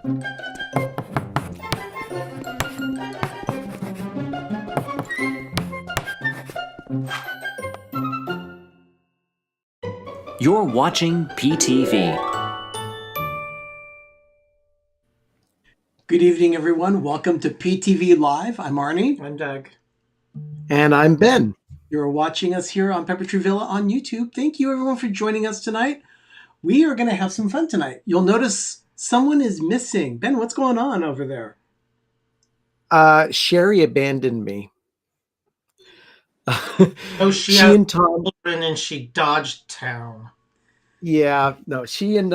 You're watching PTV. Good evening, everyone. Welcome to PTV Live. I'm Arnie. I'm Doug. And I'm Ben. You're watching us here on Pepper Tree Villa on YouTube. Thank you, everyone, for joining us tonight. We are going to have some fun tonight. You'll notice someone is missing. Ben, what's going on over there? Sherry abandoned me. Oh, she and Tom, and she dodged town. Yeah, no, she and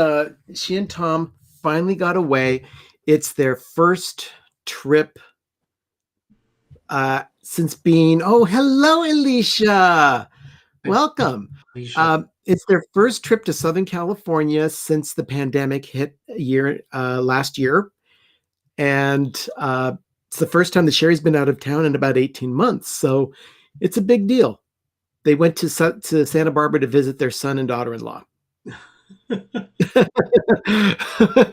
Tom finally got away. It's their first trip since being. Oh, hello, Alicia. Welcome. Alicia. It's their first trip to Southern California since the pandemic hit last year, and it's the first time that Sherry's been out of town in about 18 months. So it's a big deal. They went to Santa Barbara to visit their son and daughter-in-law.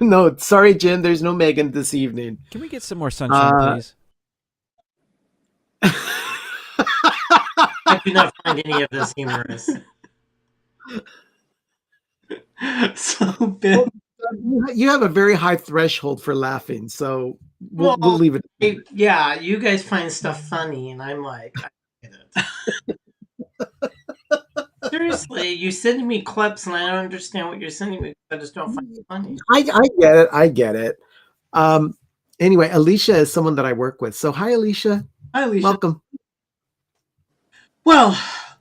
No, sorry, Jen. There's no Megan this evening. Can we get some more sunshine, please? I do not find any of this humorous. So, Ben, you have a very high threshold for laughing, so we'll leave it. Yeah, you guys find stuff funny, and I'm like, I get it. Seriously, you send me clips, and I don't understand what you're sending me. I just don't find it funny. I get it. Anyway, Alicia is someone that I work with. So, hi, Alicia. Hi, Alicia. Welcome. Well,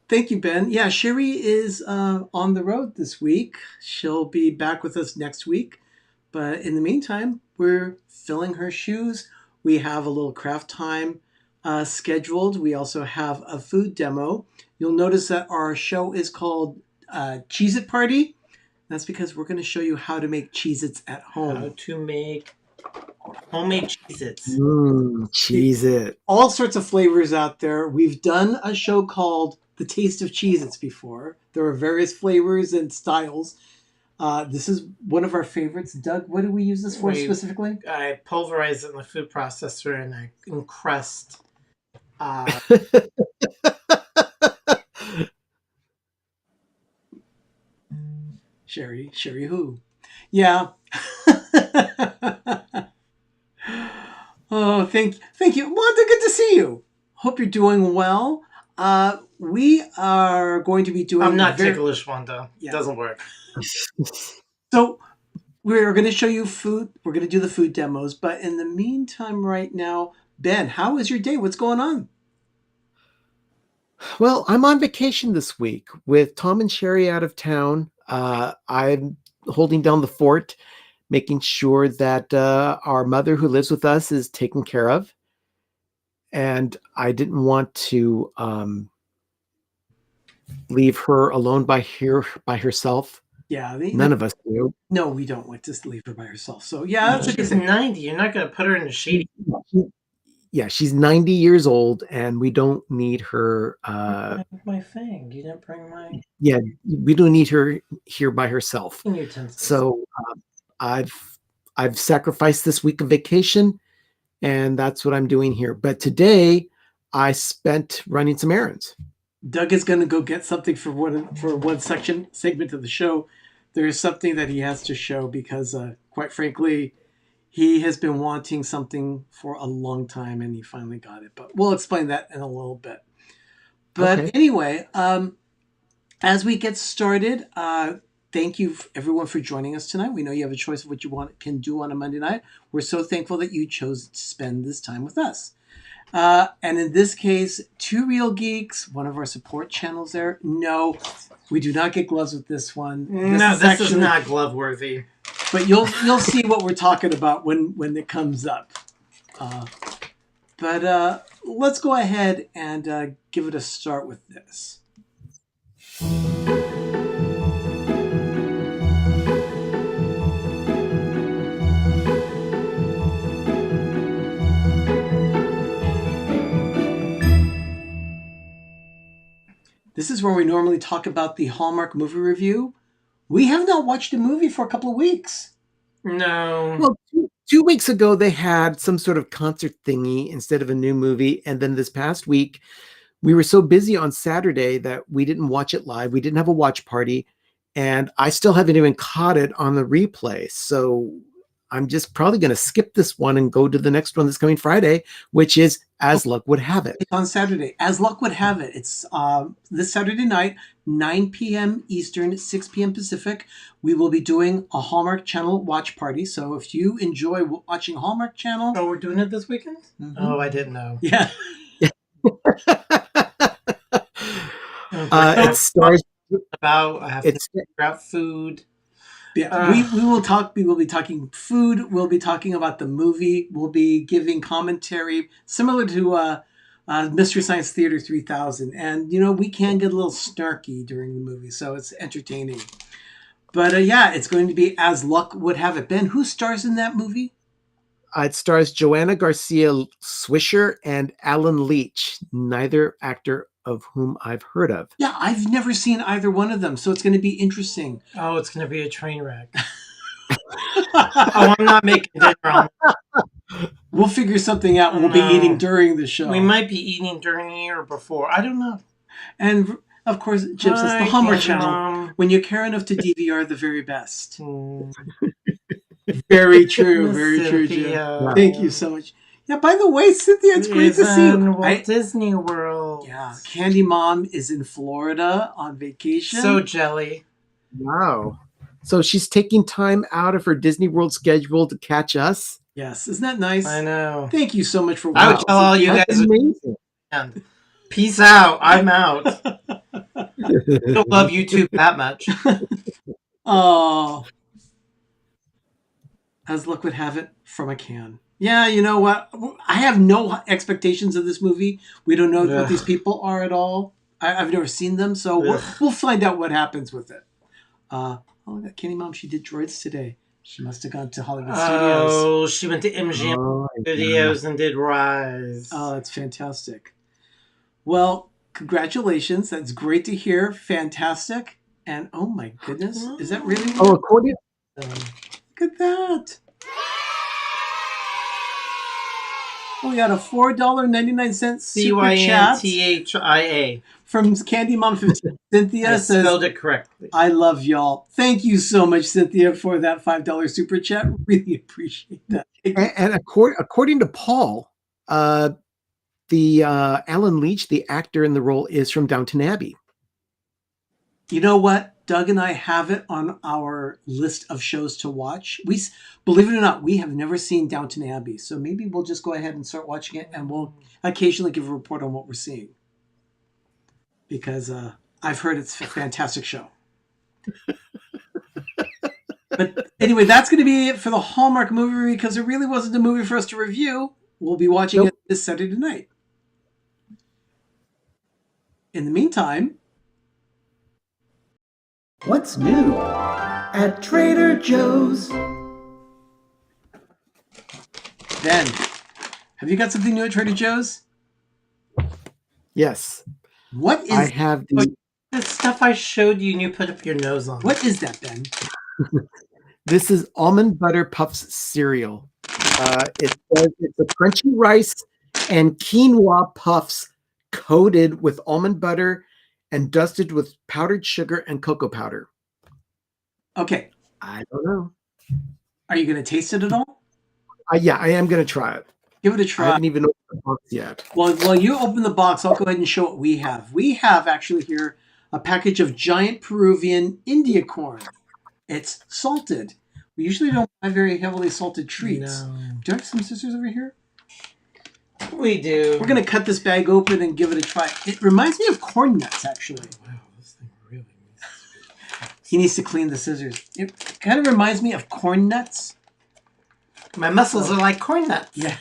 thank you, Ben. Yeah, Sherry is on the road this week. She'll be back with us next week. But in the meantime, we're filling her shoes. We have a little craft time scheduled. We also have a food demo. You'll notice that our show is called Cheez-It Party. That's because we're going to show you how to make Cheez-Its at home. How to make homemade Cheez-Its. Cheez-It. All sorts of flavors out there. We've done a show called The Taste of Cheez-Its before. There are various flavors and styles. This is one of our favorites. Doug, what do we use this for specifically? I pulverize it in the food processor and I encrust. Sherry who? Yeah. Oh, thank you. Wanda, good to see you. Hope you're doing well. We are going to be doing... I'm not ticklish, Wanda. Yeah. It doesn't work. So we're going to show you food. We're going to do the food demos. But in the meantime right now, Ben, how is your day? What's going on? Well, I'm on vacation this week with Tom and Sherry out of town. I'm holding down the fort, making sure that our mother who lives with us is taken care of. And I didn't want to leave her alone by herself. Yeah. None of us do. No, we don't want to leave her by herself. So, yeah. She's 90. You're not going to put her in the shady. Yeah, she's 90 years old, and we don't need her. My thing. You didn't bring my. Yeah, we don't need her here by herself. So I've sacrificed this week of vacation, and that's what I'm doing here. But today, I spent running some errands. Doug is going to go get something for one segment of the show. There is something that he has to show because, quite frankly, he has been wanting something for a long time, and he finally got it. But we'll explain that in a little bit. But anyway, as we get started, thank you, everyone, for joining us tonight. We know you have a choice of what you can do on a Monday night. We're so thankful that you chose to spend this time with us. And in this case, Two Real Geeks, one of our support channels there. No, we do not get gloves with this one. This is not glove worthy. But you'll see what we're talking about when it comes up. But let's go ahead and give it a start with this. This is where we normally talk about the Hallmark movie review. We have not watched a movie for a couple of weeks. No. Well, 2 weeks ago, they had some sort of concert thingy instead of a new movie. And then this past week, we were so busy on Saturday that we didn't watch it live. We didn't have a watch party. And I still haven't even caught it on the replay. So I'm just probably going to skip this one and go to the next one that's coming Friday, which is As Luck Would Have It. It's on Saturday. As luck would have it, it's this Saturday night, 9 p.m. Eastern, 6 p.m. Pacific. We will be doing a Hallmark Channel watch party. So if you enjoy watching Hallmark Channel... Oh, we're doing it this weekend? Mhm. Oh, I didn't know. Yeah. It stars. I have to It's figure out food. Yeah, we will talk. We will be talking food. We'll be talking about the movie. We'll be giving commentary similar to Mystery Science Theater 3000. And we can get a little snarky during the movie, so it's entertaining. But yeah, it's going to be As Luck Would Have It. Ben, who stars in that movie? It stars Joanna Garcia Swisher and Alan Leach, neither actor of whom I've heard of. Yeah, I've never seen either one of them, so it's going to be interesting. Oh, it's going to be a train wreck. Oh, I'm not making dinner on. We'll figure something out. We'll be eating during the show. We might be eating during or before. I don't know. And of course, Chips, it's the Hallmark Channel. When you care enough to DVR the very best. Very true. Very true, Jim. Cynthia. Thank you so much. Yeah, by the way, Cynthia, it's great to see you. Walt Disney World. Yeah, Candy Mom is in Florida on vacation. So jelly. Wow. So she's taking time out of her Disney World schedule to catch us. Yes, isn't that nice? I know. Thank you so much for I would watching. tell all you That's guys. amazing. Peace out. I'm out. I don't love YouTube that much. Oh. As luck would have it, from a can. Yeah, you know what? I have no expectations of this movie. We don't know what these people are at all. I've never seen them, so we'll find out what happens with it. Oh, that Candy Mom, she did droids today. She must have gone to Hollywood Studios. Oh, she went to MGM Studios and did Rise. Oh, that's fantastic. Well, congratulations. That's great to hear. Fantastic. And oh my goodness, is that really? Oh, according Look at that. We got a $4.99 super chat CYNTHIA. from Candy Mom 15. Cynthia I says, spelled it correctly. I love y'all. Thank you so much, Cynthia, for that $5 super chat. Really appreciate that. and according to Paul, the Alan Leach, the actor in the role, is from Downton Abbey. You know what? Doug and I have it on our list of shows to watch. Believe it or not, we have never seen Downton Abbey. So maybe we'll just go ahead and start watching it, and we'll occasionally give a report on what we're seeing. Because I've heard it's a fantastic show. But anyway, that's going to be it for the Hallmark movie, because it really wasn't a movie for us to review. We'll be watching it this Saturday night. In the meantime, what's new at Trader Joe's? Ben, have you got something new at Trader Joe's? Yes. What is I have the stuff I showed you and you put up your nose on. What is that, Ben? This is almond butter puffs cereal. It says it's a crunchy rice and quinoa puffs coated with almond butter and dusted with powdered sugar and cocoa powder. Okay. I don't know. Are you going to taste it at all? Yeah, I am going to try it. Give it a I try. haven't even opened the box yet. Well, while you open the box, I'll go ahead and show what we have. We have actually here a package of giant Peruvian India corn. It's salted. We usually don't buy very heavily salted treats. No. Do I have some scissors over here? We do. We're going to cut this bag open and give it a try. It reminds me of corn nuts, actually. Wow, this thing really He needs to clean the scissors. It kind of reminds me of corn nuts. My muscles are like corn nuts. Yeah.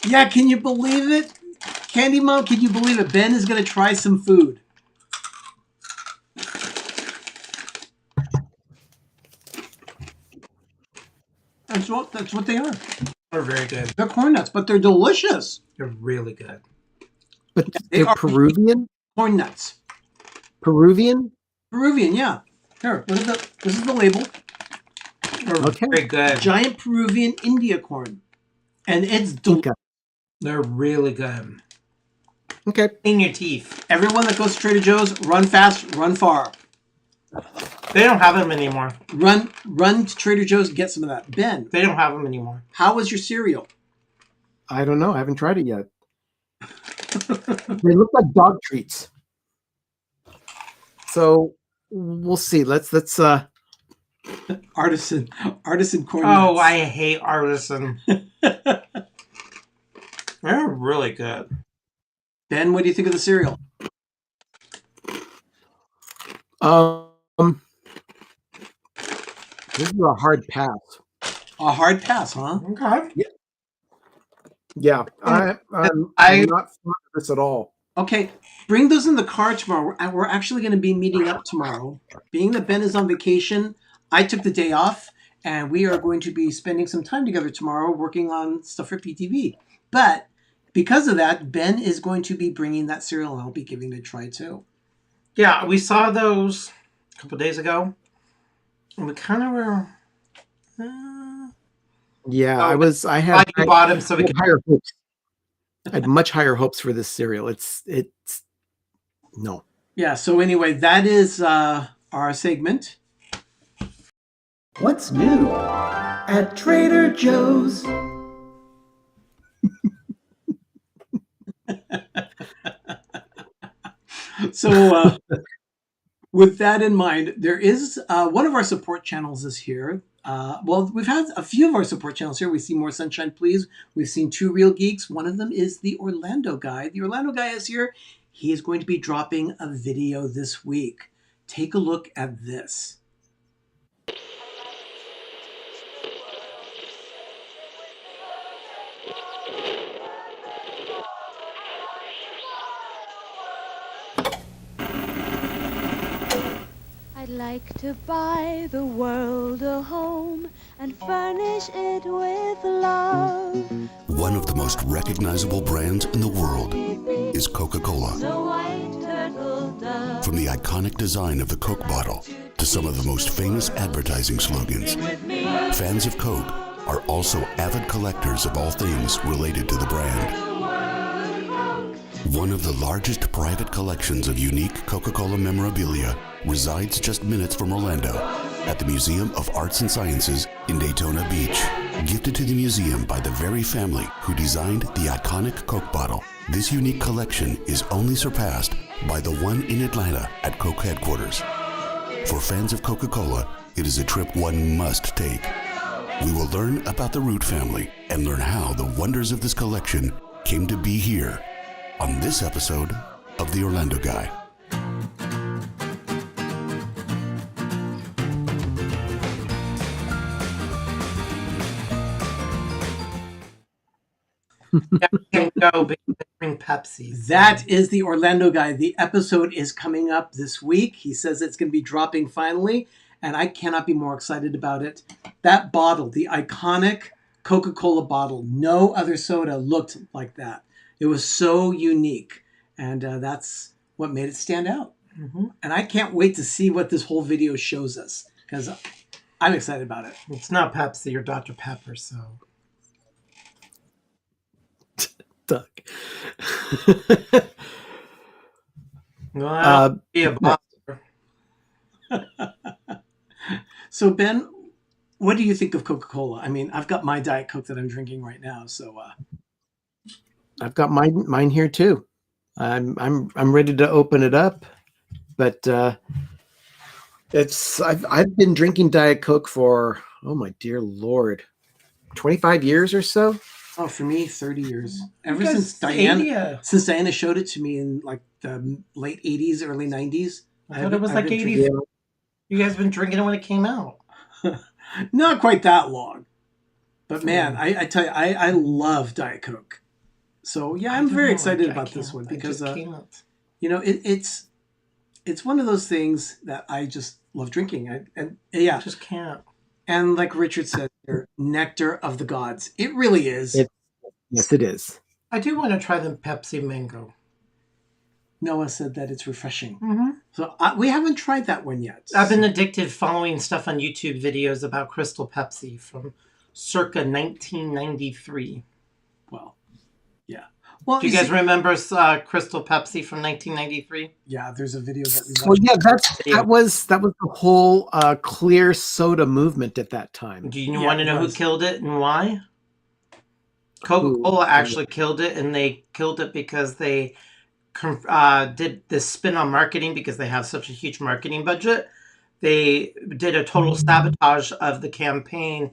Yeah, can you believe it? Candy Mom, can you believe it? Ben is going to try some food. That's what they are. They're very good. They're corn nuts, but they're delicious. They're really good. But They they're are- Peruvian? Corn nuts. Peruvian? Peruvian, yeah. Here, look at this is the label. They're Okay. very good. Giant Peruvian India corn. And it's Okay. They're really good. Okay. In your teeth. Everyone that goes to Trader Joe's, run fast, run far. They don't have them anymore. Run to Trader Joe's and get some of that. Ben, They don't have them anymore. how was your cereal? I don't know. I haven't tried it yet. They look like dog treats. So we'll see. Let's Artisan corn Oh, nuts. I hate artisan. They're really good. Ben, what do you think of the cereal? This is a hard pass. A hard pass, huh? Okay. Yeah, I'm I- not fond of this at all. Okay, bring those in the car tomorrow. We're actually going to be meeting up tomorrow. Being that Ben is on vacation, I took the day off, and we are going to be spending some time together tomorrow working on stuff for PTV. But because of that, Ben is going to be bringing that cereal, and I'll be giving it a try too. Yeah, we saw those a couple days ago. And we kind of were... Yeah, Oh, I had you bought them so we could... higher hopes. I had much higher hopes for this cereal. It's no. Yeah, so anyway, that is our segment. What's new at Trader Joe's? So with that in mind, there is one of our support channels is here. Well, we've had a few of our support channels here. We've seen More Sunshine Please. We've seen Two Real Geeks. One of them is the Orlando Guy. The Orlando Guy is here. He is going to be dropping a video this week. Take a look at this. I'd like to buy the world a home and furnish it with love. One of the most recognizable brands in the world is Coca-Cola. The white turtle dove From the iconic design of the Coke bottle to some of the most famous advertising slogans, with me. fans of Coke are also avid collectors of all things related to the brand. One of the largest private collections of unique Coca-Cola memorabilia resides just minutes from Orlando at the Museum of Arts and Sciences in Daytona Beach. Gifted to the museum by the very family who designed the iconic Coke bottle, this unique collection is only surpassed by the one in Atlanta at Coke headquarters. For fans of Coca-Cola, it is a trip one must take. We will learn about the Root family and learn how the wonders of this collection came to be here on this episode of The Orlando Guy. Can't go because they bring Pepsi. That is the Orlando Guy. The episode is coming up this week. He says it's going to be dropping finally, and I cannot be more excited about it. That bottle, the iconic Coca-Cola bottle, no other soda looked like that. It was so unique, and that's what made it stand out. Mm-hmm. And I can't wait to see what this whole video shows us, because I'm excited about it. It's not Pepsi or Dr. Pepper, so... Doug. Well, be a boss. So, Ben, what do you think of Coca-Cola? I mean, I've got my Diet Coke that I'm drinking right now, so... I've got mine here too. I'm ready to open it up, but I've been drinking Diet Coke for, oh my dear Lord, 25 years or so. Oh, for me, 30 years. Ever Because since Diana, 80, since Diana showed it to me in like the late 80s, early 90s. I thought it was I've like been 80s. drinking- You guys been drinking it when it came out. Not quite that long. But man, I tell you, I love Diet Coke. So yeah, I'm very excited about this one because you know it's one of those things that I just love drinking. And yeah, I just can't. and like Richard said, they're nectar of the gods. It really is. Yes, it is. I do want to try the Pepsi Mango. Noah said that it's refreshing. Mm-hmm. So we haven't tried that one yet. I've been addicted following stuff on YouTube videos about Crystal Pepsi from circa 1993. Well, yeah. Well, Do you guys remember Crystal Pepsi from 1993? Yeah, there's a video that we Well, watched. yeah, that was the whole clear soda movement at that time. Do you want to know who killed it and why? Coca-Cola actually killed it, and they killed it because they did this spin on marketing because they have such a huge marketing budget. They did a total sabotage of the campaign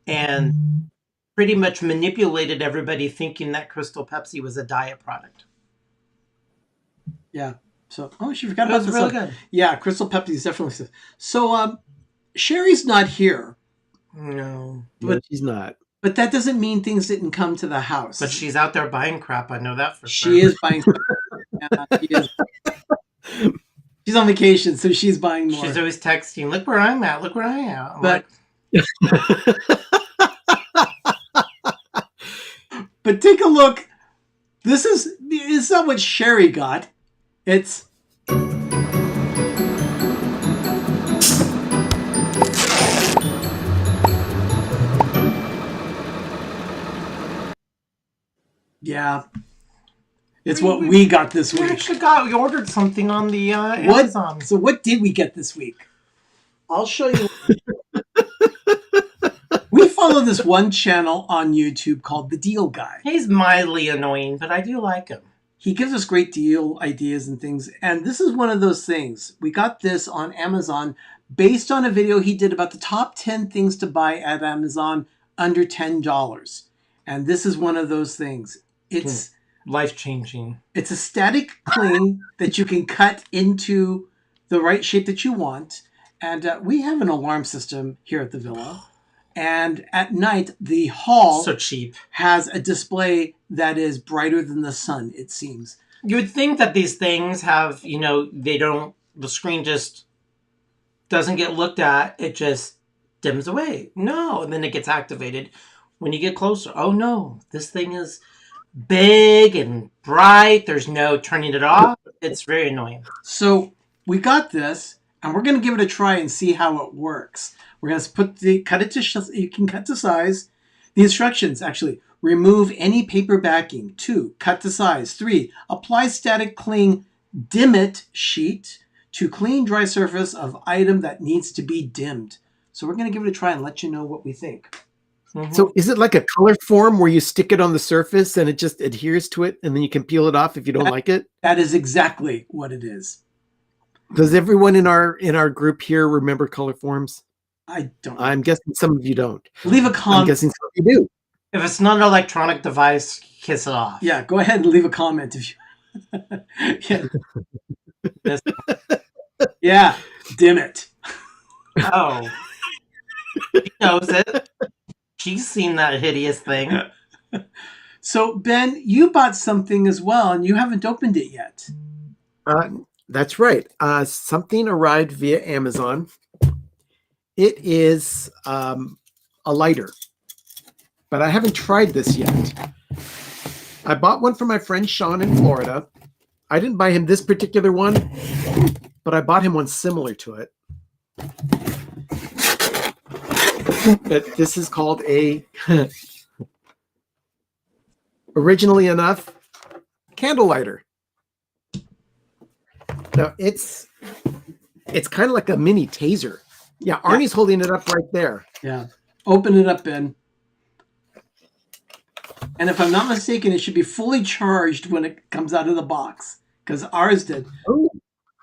and pretty much manipulated everybody thinking that Crystal Pepsi was a diet product. Yeah. So, she forgot That about was this. really good. Yeah, Crystal Pepsi is definitely. So, Sherry's not here. No. But she's not. But that doesn't mean things didn't come to the house. But she's out there buying crap. I know that for sure. She is buying. She's on vacation, so she's buying more. She's always texting, look where I'm at, look where I am. I'm But- like, But take a look. It's not what Sherry got. It's yeah. It's what we got this we week. actually we ordered something on the What? Amazon. So what did we get this week? I'll show you. We follow this one channel on YouTube called The Deal Guy. He's mildly annoying, but I do like him. He gives us great deal ideas and things. And this is one of those things. We got this on Amazon based on a video he did about the top 10 things to buy at Amazon under $10. And this is one of those things. It's Life-changing. It's a static cling that you can cut into the right shape that you want. And we have an alarm system here at the villa. And at night, the hall So cheap. has a display that is brighter than the sun, it seems. You would think that these things have, the screen just doesn't get looked at. It just dims away. No. And then it gets activated when you get closer. Oh, no. This thing is big and bright. There's no turning it off. It's very annoying. So we got this, and we're going to give it a try and see how it works. We're going to cut it to, you can cut to size. The instructions, actually, remove any paper backing. 2, cut to size. 3, apply static cling dim it sheet to clean dry surface of item that needs to be dimmed. So we're going to give it a try and let you know what we think. Mm-hmm. So is it like a color form where you stick it on the surface and it just adheres to it and then you can peel it off if you don't like it? That is exactly what it is. Does everyone in our group here remember color forms? I don't. I'm guessing some of you don't. Leave a I'm comment. guessing some of you do. If it's not an electronic device, kiss it off. Yeah, go ahead and leave a comment if you. Yeah. Yeah, dim it. Oh. She knows it. She's seen that hideous thing. So, Ben, you bought something as well, and you haven't opened it yet. That's right. Something arrived via Amazon. It is a lighter, but I haven't tried this yet. I bought one for my friend Sean in Florida. I didn't buy him this particular one, but I bought him one similar to it. But this is called a, originally enough, candle lighter. Now it's kind of like a mini taser. Yeah, Arnie's holding it up right there. Yeah. Open it up, Ben. And if I'm not mistaken, it should be fully charged when it comes out of the box, because ours did. Oh,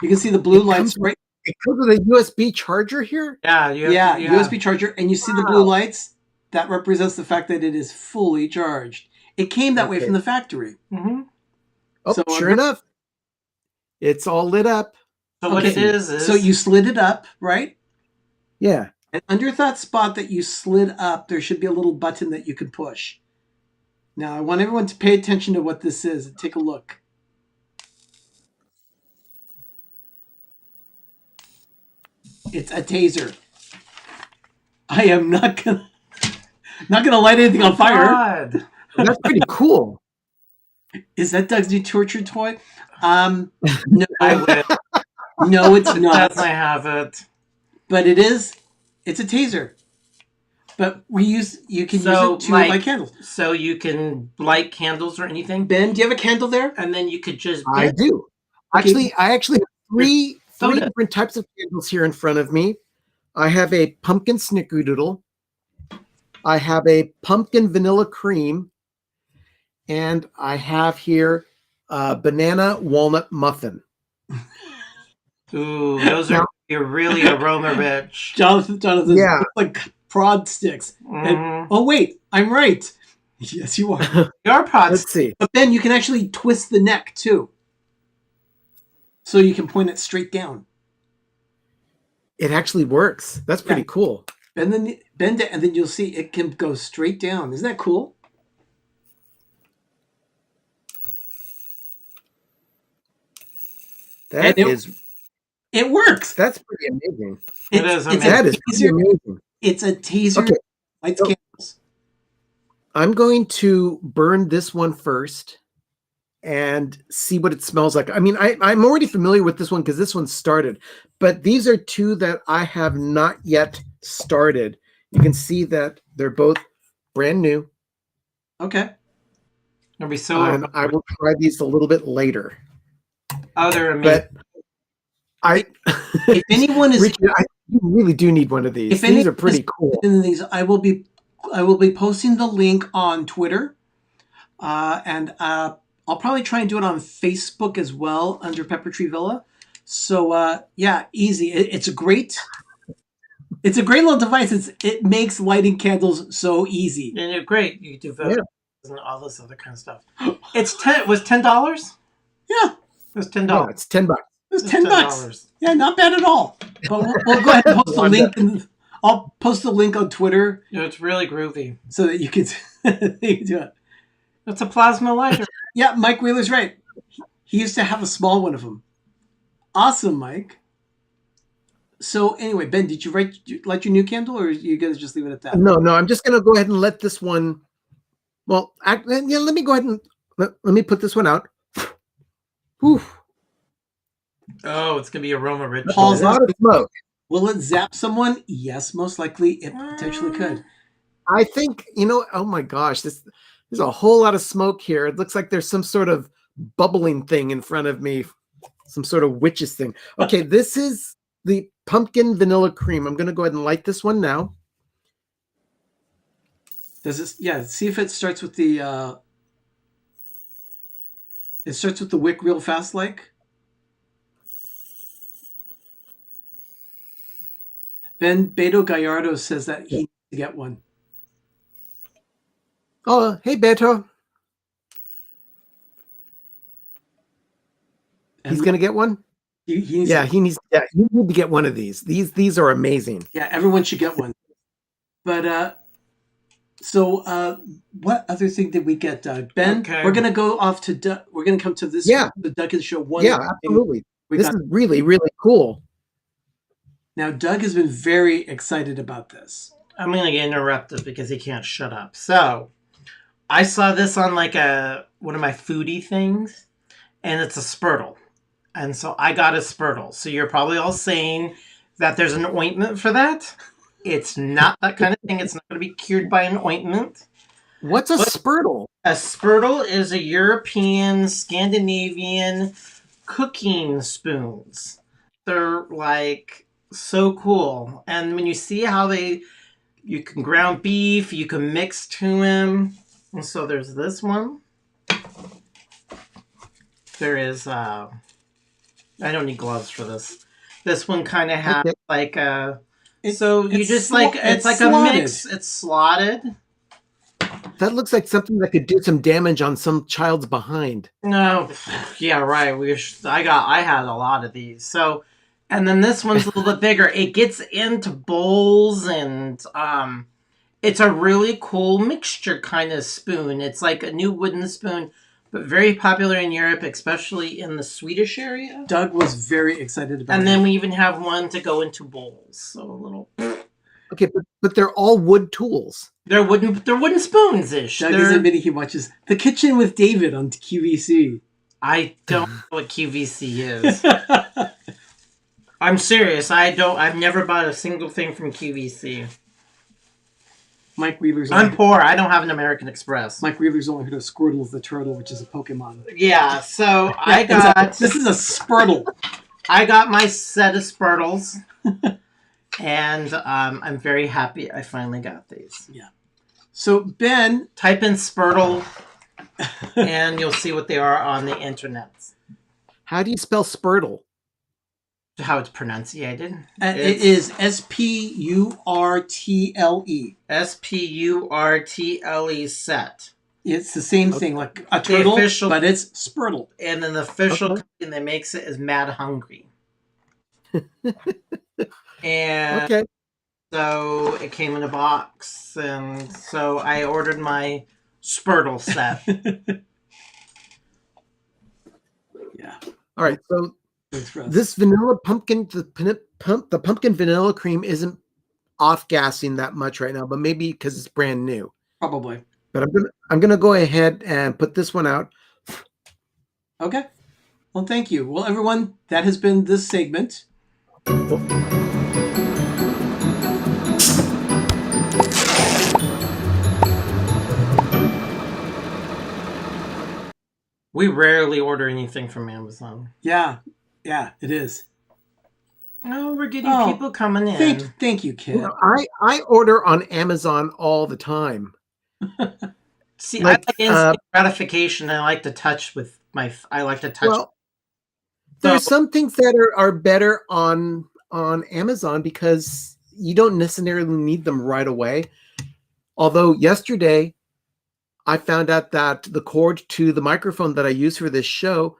You can see the blue lights right. it comes with a USB charger here. Yeah, USB charger, and you see the blue lights. That represents the fact that it is fully charged. It came that way Okay. from the factory. Mm-hmm. Oh, So, sure enough, it's all lit up. So what it is So you slid it up, right? Yeah. And under that spot that you slid up, there should be a little button that you can push. Now, I want everyone to pay attention to what this is and take a look. It's a taser. I am not gonna light anything on fire. God. That's pretty cool. Is that Doug's new torture toy? No. I would. No, it's not. Does I have it? But it is. It's a taser. But you can use it to light candles. So you can light candles or anything. Ben, do you have a candle there? And then you could just. I do. Okay. I actually have three different types of candles here in front of me. I have a pumpkin snickerdoodle. I have a pumpkin vanilla cream. And I have here a banana walnut muffin. Ooh, those are really aroma rich. Jonathan, Yeah. like prod sticks. And, oh wait, I'm right. Yes, you are. Your pods. Let's see. But Ben, you can actually twist the neck too, so you can point it straight down. It actually works. That's pretty cool. Bend it, and then you'll see it can go straight down. Isn't that cool? It works. That's pretty amazing. It is amazing. That is pretty amazing. It's a taser. Okay. Lights candles. I'm going to burn this one first and see what it smells like. I mean, I'm already familiar with this one because this one started, but these are two that I have not yet started. You can see that they're both brand new. Okay. It'll be so. And I will try these a little bit later. Oh, they're amazing. But if anyone is, Richard, you really do need one of these. These are pretty cool. These, I will be posting the link on Twitter, and I'll probably try and do it on Facebook as well under Pepper Tree Villa. So yeah, easy. It's a great little device. It makes lighting candles so easy. And they're great. You do vote and all this other kind of stuff. It was $10. Yeah, it was $10. Yeah, it's $10. It was $10. Yeah, not bad at all. But we'll go ahead and post the link. I'll post the link on Twitter. Yeah, it's really groovy. So that you can do it. It's a plasma lighter. Yeah, Mike Wheeler's right. He used to have a small one of them. Awesome, Mike. So anyway, Ben, did you light your new candle, or are you going to just leave it at that? No, I'm just going to go ahead and let this one. Well, let me go ahead and let me put this one out. Whew. Oh, it's going to be aroma rich. A lot of smoke. Will it zap someone? Yes, most likely it potentially could. I think, oh my gosh, there's a whole lot of smoke here. It looks like there's some sort of bubbling thing in front of me, some sort of witch's thing. Okay, this is the pumpkin vanilla cream. I'm going to go ahead and light this one now. Does this? Yeah, see if it starts with the. It starts with the wick real fast, like. Ben Beto Gallardo says that he needs to get one. Oh, hey, Beto. He's going to get one? He needs you need to get one of these. These are amazing. Yeah, everyone should get one. But so what other thing did we get, Doug? Ben, we're going to go off to Doug. We're going to come to this. Yeah. The Doug and Show one. Yeah, absolutely. This is really, really cool. Now, Doug has been very excited about this. I'm going to get interrupted because he can't shut up. So, I saw this on like one of my foodie things, and it's a Spurtle. And so I got a Spurtle. So you're probably all saying that there's an ointment for that. It's not that kind of thing. It's not going to be cured by an ointment. What's a Spurtle? A Spurtle is a European, Scandinavian cooking spoons. They're like so cool. And when you see how you can ground beef, you can mix to them. And so there's this one. There is, I don't need gloves for this. This one kind of has like a, it's like a mix. It's slotted. That looks like something that could do some damage on some child's behind. No, yeah, right. I had a lot of these. So, and then this one's a little bit bigger. It gets into bowls and it's a really cool mixture kind of spoon. It's like a new wooden spoon, but very popular in Europe, especially in the Swedish area. Doug was very excited about it. And then we even have one to go into bowls. So a little. Okay, but they're all wood tools. They're wooden spoons-ish. Doug is admitting he watches The Kitchen with David on QVC. I don't know what QVC is. I'm serious. I've never bought a single thing from QVC. Mike Wheeler's I'm only, poor. I don't have an American Express. Mike Wheeler's only heard of Squirtle the turtle, which is a Pokemon. Yeah, so I It's a- got this is a Spurtle. I got my set of Spurtles, and I'm very happy I finally got these. So Ben, Type in Spurtle, and you'll see what they are on the internet. How do you spell Spurtle? How it's pronunciated. it It's is Spurtle. Spurtle set. It's the same thing, like a turtle, official- but it's Spurtle. And then the official Okay. company that makes it is Mad Hungry. And Okay. so it came in a box, and so I ordered my Spurtle set. Yeah. All right. So Thanks, Russ. this vanilla pumpkin, the pumpkin vanilla cream isn't off gassing that much right now, but maybe because it's brand new. Probably. But I'm gonna go ahead and put this one out. Okay. Well, thank you. Well, everyone, that has been this segment. We rarely order anything from Amazon. Yeah. Yeah, it is. Oh, we're getting Oh, people coming in. Thank you, kid. You know, I order on Amazon all the time. See, like, I like instant gratification. I like to touch with my. I like to touch. Well, there's some things that are better on Amazon because you don't necessarily need them right away. Although yesterday, I found out that the cord to the microphone that I use for this show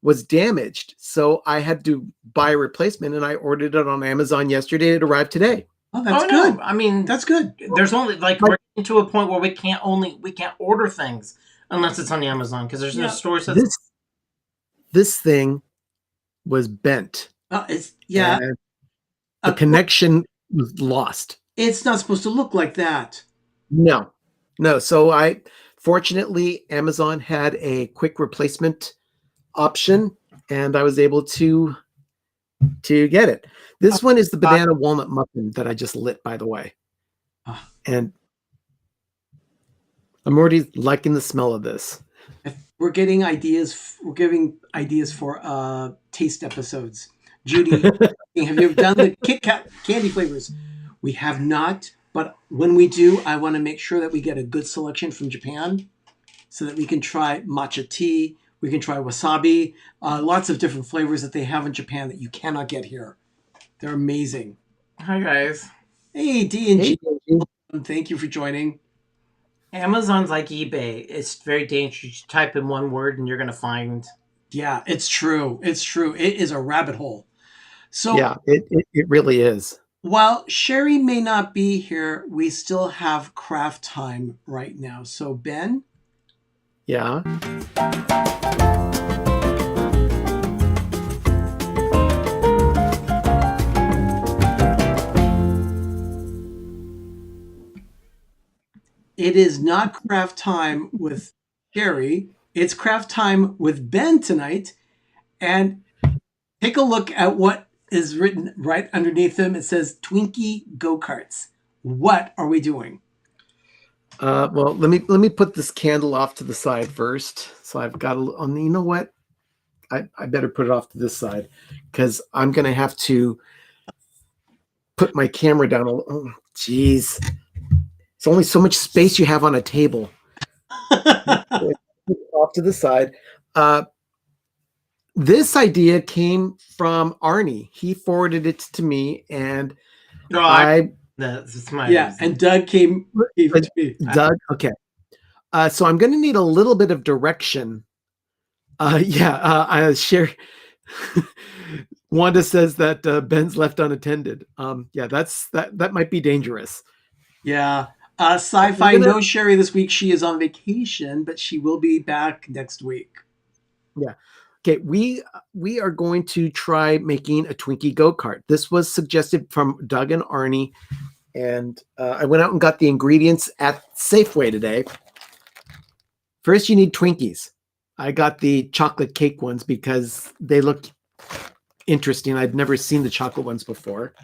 was damaged. So I had to buy a replacement, and I ordered it on Amazon yesterday. It arrived today. Oh, that's oh, good. no. I mean, That's good. there's only like But- we're getting to a point where we can't order things unless it's on Amazon because there's no Yeah. stores that This thing was bent. It's yeah. And the connection was lost. It's not supposed to look like that. No. So fortunately, Amazon had a quick replacement option, and I was able to get it. This one is the banana walnut muffin that I just lit, by the way. Ah. And I'm already liking the smell of this. We're getting ideas. We're giving ideas for taste episodes. Judy, have you done the Kit Kat candy flavors? We have not, but when we do, I want to make sure that we get a good selection from Japan so that we can try matcha tea. We can try wasabi. Lots of different flavors that they have in Japan that you cannot get here. They're amazing. Hi guys. Hey, D and G, Hey, thank you for joining. Amazon's like eBay. It's very dangerous. You type in one word and you're gonna find. Yeah, it's true. It's true. It is a rabbit hole. So yeah, it really is. while Sherry may not be here, we still have craft time right now. So Ben, Yeah. it is not craft time with Sherry. It's craft time with Ben tonight. And take a look at what is written right underneath him. It says Twinkie go-karts. What are we doing? Well, let me put this candle off to the side first. So I've got you know what? I better put it off to this side because I'm gonna have to put my camera down. Oh, geez, it's only so much space you have on a table. Off to the side. This idea came from Arnie. He forwarded it to me, and No, I that's my Yeah, reason. and Doug gave it to me. Doug. Okay, so I'm going to need a little bit of direction. I share. Wanda says that Ben's left unattended. Yeah, that might be dangerous. Yeah. Sci-Fi no Sherry this week. She is on vacation, but she will be back next week. Yeah. Okay, we are going to try making a Twinkie go-kart. This was suggested from Doug and Arnie, and I went out and got the ingredients at Safeway today. First, you need Twinkies. I got the chocolate cake ones because they look interesting. I'd never seen the chocolate ones before.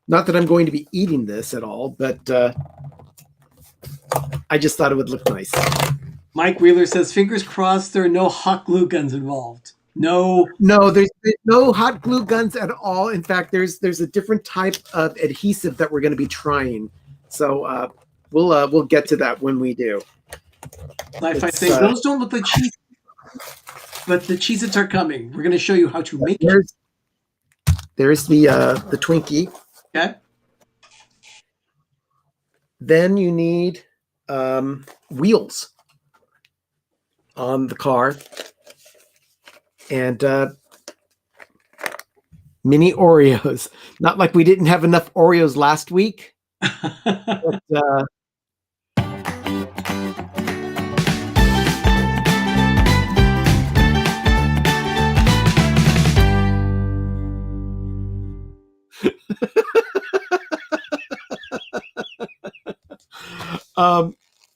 Not that I'm going to be eating this at all, but I just thought it would look nice. Mike Wheeler says, fingers crossed there are no hot glue guns involved. No. No, there's no hot glue guns at all. In fact, there's a different type of adhesive that we're going to be trying. So we'll get to that when we do. If I say those don't look like cheese, but the Cheez-Its are coming. We're going to show you how to make it. There's the Twinkie. Okay. Then you need wheels on the car and mini Oreos. Not like we didn't have enough Oreos last week. But,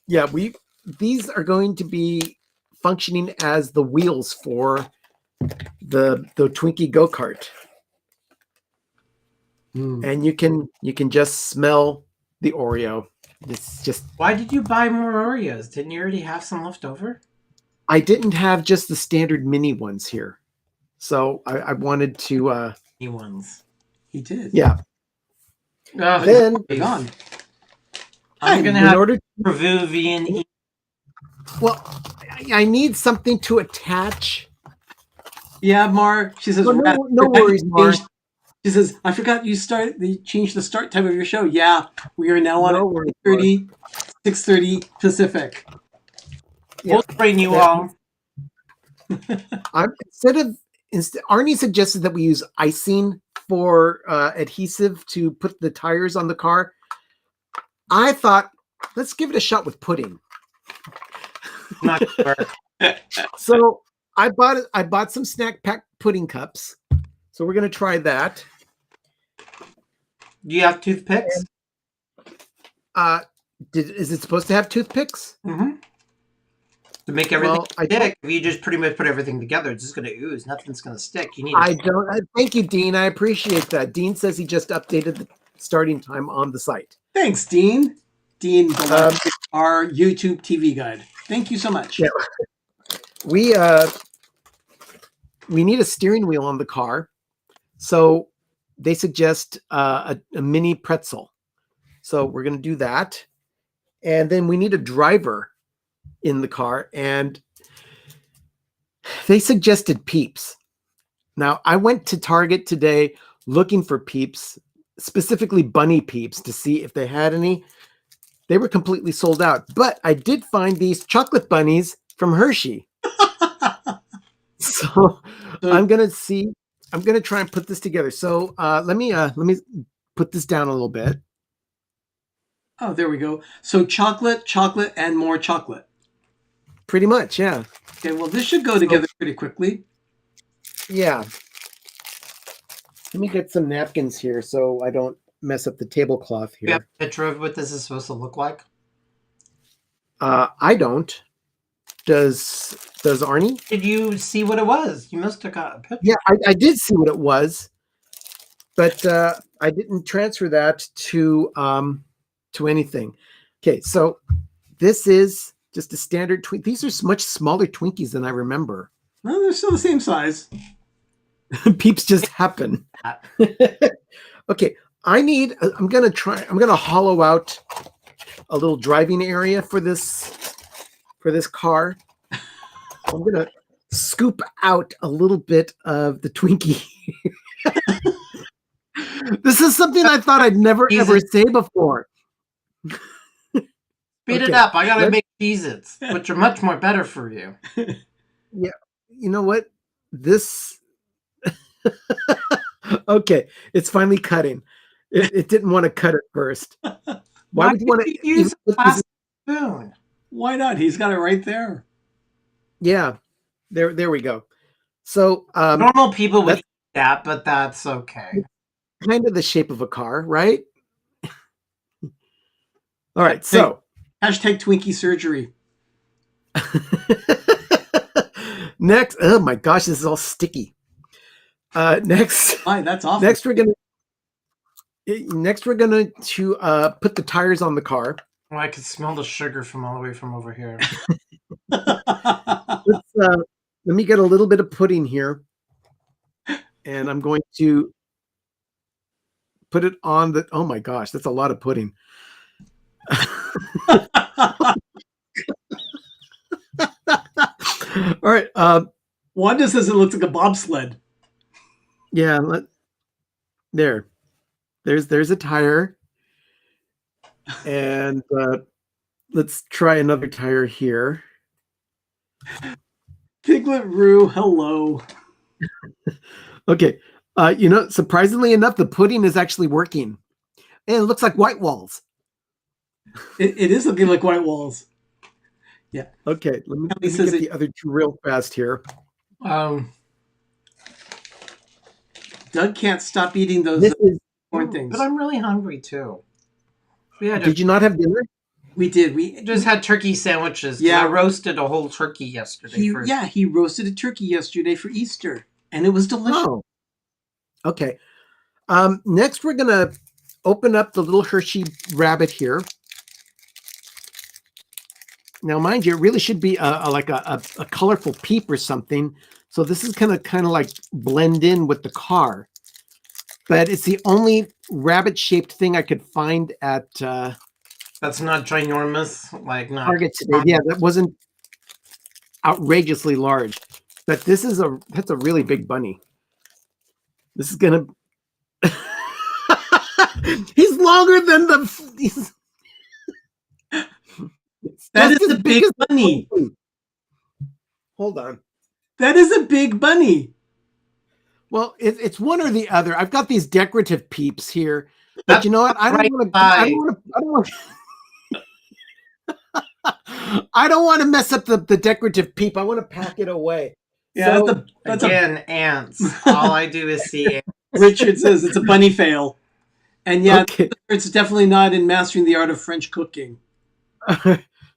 yeah, these are going to be functioning as the wheels for the Twinkie go-kart. And you can just smell the Oreo. It's just, Why did you buy more Oreos? Didn't you already have some left over? I didn't have just the standard mini ones here. So I wanted to New ones. He did. yeah. Oh, Then They're gone. I'm gonna in have order Peruvian. well, I need something to attach. Yeah, Mark. She says, Oh, no worries, Mark. She says, I forgot you changed the start time of your show. Yeah, we are now on No at worries, 6:30 Pacific. We'll train you all. Arnie suggested that we use icing for adhesive to put the tires on the car. I thought, let's give it a shot with pudding. Not sure. So I bought some snack pack pudding cups. So we're gonna try that. Do you have toothpicks? Is it supposed to have toothpicks? Mm-hmm. To make everything Well, stick, if you just pretty much put everything together, it's just going to ooze. Nothing's going to stick. You need. Thank you, Dean. I appreciate that. Dean says he just updated the starting time on the site. Thanks, Dean. Dean, our YouTube TV guide. Thank you so much. Yeah. We need a steering wheel on the car, so they suggest a mini pretzel. So we're going to do that, and then we need a driver in the car, and they suggested Peeps. Now, I went to Target today looking for Peeps, specifically Bunny Peeps, to see if they had any. They were completely sold out, but I did find these chocolate bunnies from Hershey. So I'm gonna try and put this together. So let me put this down a little bit. Oh, there we go. So chocolate, and more chocolate. Pretty much, yeah. Okay, well, this should go together pretty quickly. Yeah. Let me get some napkins here so I don't mess up the tablecloth You here. have a picture of what this is supposed to look like? I don't. Does Arnie? Did you see what it was? You must have got a picture. Yeah, I did see what it was, but I didn't transfer that to anything. Okay, so this is just a standard Twinkie. These are much smaller Twinkies than I remember. Well, they're still the same size. Peeps just happen. Okay, I'm gonna hollow out a little driving area for this car. I'm gonna scoop out a little bit of the Twinkie. This is something I thought I'd never ever say before. Speed it up. I got to make cheez-its, which are much more better for you. Yeah. You know what? This. Okay. It's finally cutting. It didn't want to cut it first. Why would you want to use a plastic spoon? Why not? He's got it right there. Yeah. There we go. So normal people would eat that, but that's okay. Kind of the shape of a car, right? All right. So hashtag Twinkie surgery. Next, oh my gosh, this is all sticky. That's awful. Next we're gonna put the tires on the car. Oh, I can smell the sugar from all the way from over here. Let me get a little bit of pudding here, and I'm going to put it on the. Oh my gosh, that's a lot of pudding. All right. Wanda says it looks like a bobsled. Yeah. There's a tire, and let's try another tire here. Piglet Roo, hello. Okay. Surprisingly enough, the pudding is actually working, and it looks like white walls. It is looking like white walls. Yeah. Okay. Let me get the other two real fast here. Doug can't stop eating those corn things. But I'm really hungry too. Did you not have dinner? We did. We just had turkey sandwiches. Yeah. I roasted a whole turkey yesterday. He roasted a turkey yesterday for Easter, and it was delicious. Oh. Okay. Next, we're going to open up the little Hershey rabbit here. Now, mind you, it really should be like a colorful peep or something. So this is kind of like blend in with the car. But it's the only rabbit-shaped thing I could find at... that's not ginormous, like not Target today. Yeah, that wasn't outrageously large. But that's a really big bunny. This is gonna. He's longer than the. That is a big bunny. Hold on. That is a big bunny. Well, it's one or the other. I've got these decorative peeps here, but you know what? I don't want to mess up the decorative peep. I want to pack it away. Yeah, so, that's ants. All I do is see ants. Richard says it's a bunny fail. And yeah, okay. It's definitely not in mastering the art of French cooking.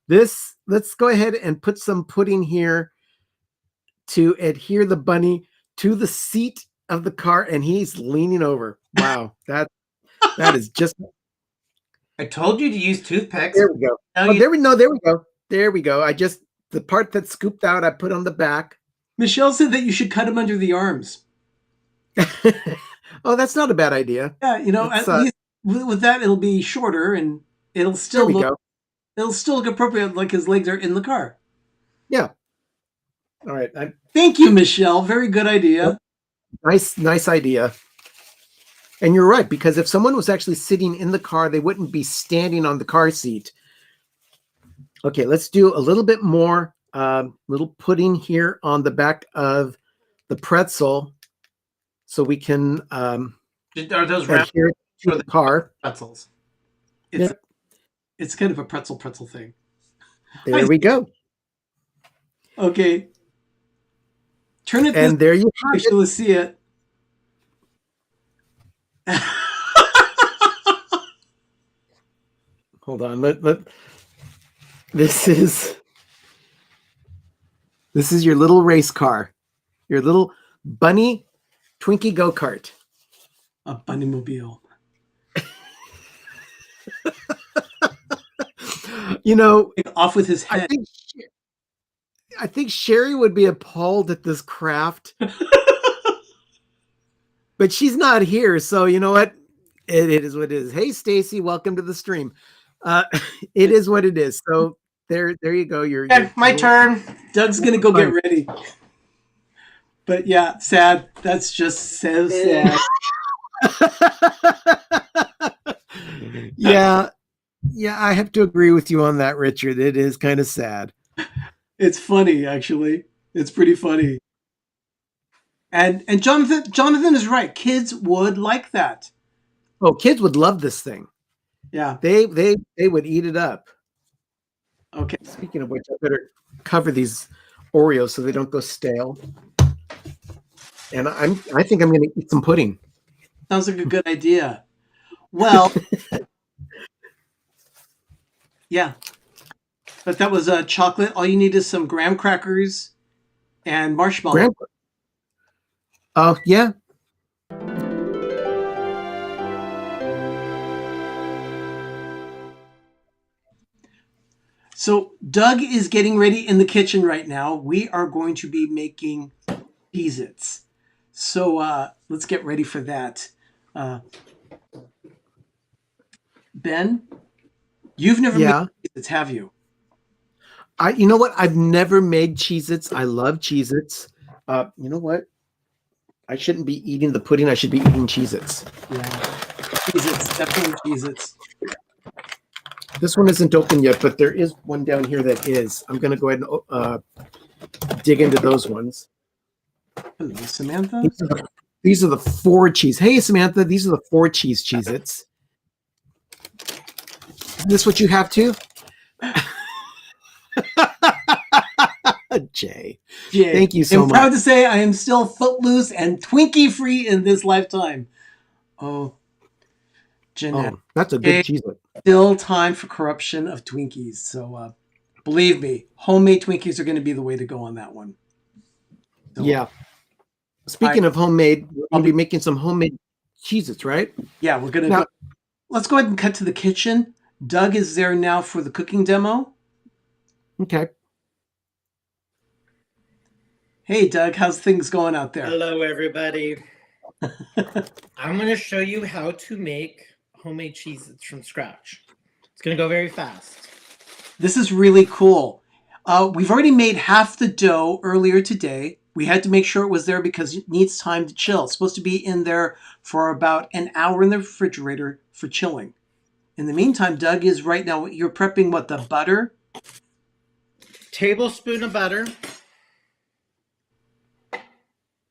Let's go ahead and put some pudding here to adhere the bunny to the seat of the car, and he's leaning over. Wow, that is just. I told you to use toothpicks. There we go. There we go. There we go. The part that's scooped out, I put on the back. Michelle said that you should cut him under the arms. Oh, that's not a bad idea. Yeah, at least with that, it'll be shorter, and it'll still it'll still look appropriate, like his legs are in the car. Yeah. All right. Thank you, Michelle. Very good idea. Nice idea. And you're right, because if someone was actually sitting in the car, they wouldn't be standing on the car seat. Okay, let's do a little bit more, little pudding here on the back of the pretzel, so we can are those adhere to the car. Pretzels? It's kind of a pretzel thing. There we go. Okay. Turn it. And there you have it. Let's see it. Hold on. This is your little race car, your little bunny Twinkie go-kart. A bunny mobile. Off with his head. I think Sherry would be appalled at this craft. But she's not here, so you know what? It is what it is. Hey, Stacy, welcome to the stream. It is what it is. So there you go. My turn. Doug's gonna go get ready. But yeah, sad. That's just so sad. Yeah, I have to agree with you on that, Richard. It is kind of sad. It's funny, actually. It's pretty funny. And Jonathan is right. Kids would like that. Oh, kids would love this thing. Yeah. They would eat it up. Okay. Speaking of which, I better cover these Oreos so they don't go stale. And I think I'm going to eat some pudding. Sounds like a good idea. Well, yeah. But that was chocolate. All you need is some graham crackers and marshmallow. Oh, yeah. So Doug is getting ready in the kitchen right now. We are going to be making Cheez-Its. So let's get ready for that. Ben, you've never made Yeah. Cheez-Its, have you? You know what? I've never made Cheez-Its. I love Cheez-Its. You know what? I shouldn't be eating the pudding. I should be eating Cheez-Its. Yeah. Cheez-Its, definitely Cheez-Its. This one isn't open yet, but there is one down here that is. I'm going to go ahead and dig into those ones. Hello, Samantha. These are the 4 cheese. Hey, Samantha, these are the 4 cheese Cheez-Its. Is this what you have too? Jay. Thank you so I'm much. proud to say I am still footloose and Twinkie free in this lifetime. Oh, Jeanette. Oh, that's a good Cheez-It. Still time for corruption of Twinkies. So believe me, homemade Twinkies are going to be the way to go on that one. So, Yeah. Speaking of homemade, I'll be making some homemade Cheez-Its, right? Yeah, we're going to go. Let's go ahead and cut to the kitchen. Doug is there now for the cooking demo. Okay. Hey, Doug, how's things going out there? Hello, everybody. I'm going to show you how to make homemade Cheez-Its from scratch. It's going to go very fast. This is really cool. We've already made half the dough earlier today. We had to make sure it was there because it needs time to chill. It's supposed to be in there for about an hour in the refrigerator for chilling. In the meantime, Doug is right now, you're prepping what, the butter? Tablespoon of butter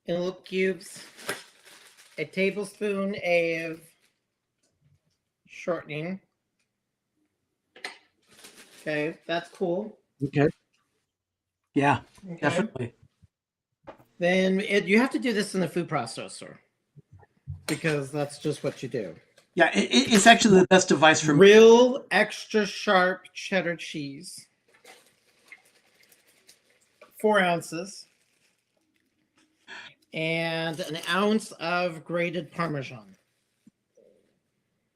in little cubes. A tablespoon of shortening. Okay, that's cool. Okay. Yeah, Okay. definitely. Then you have to do this in the food processor because that's just what you do. Yeah, it's actually the best device for me. Real extra sharp cheddar cheese. 4 ounces. And an ounce of grated Parmesan.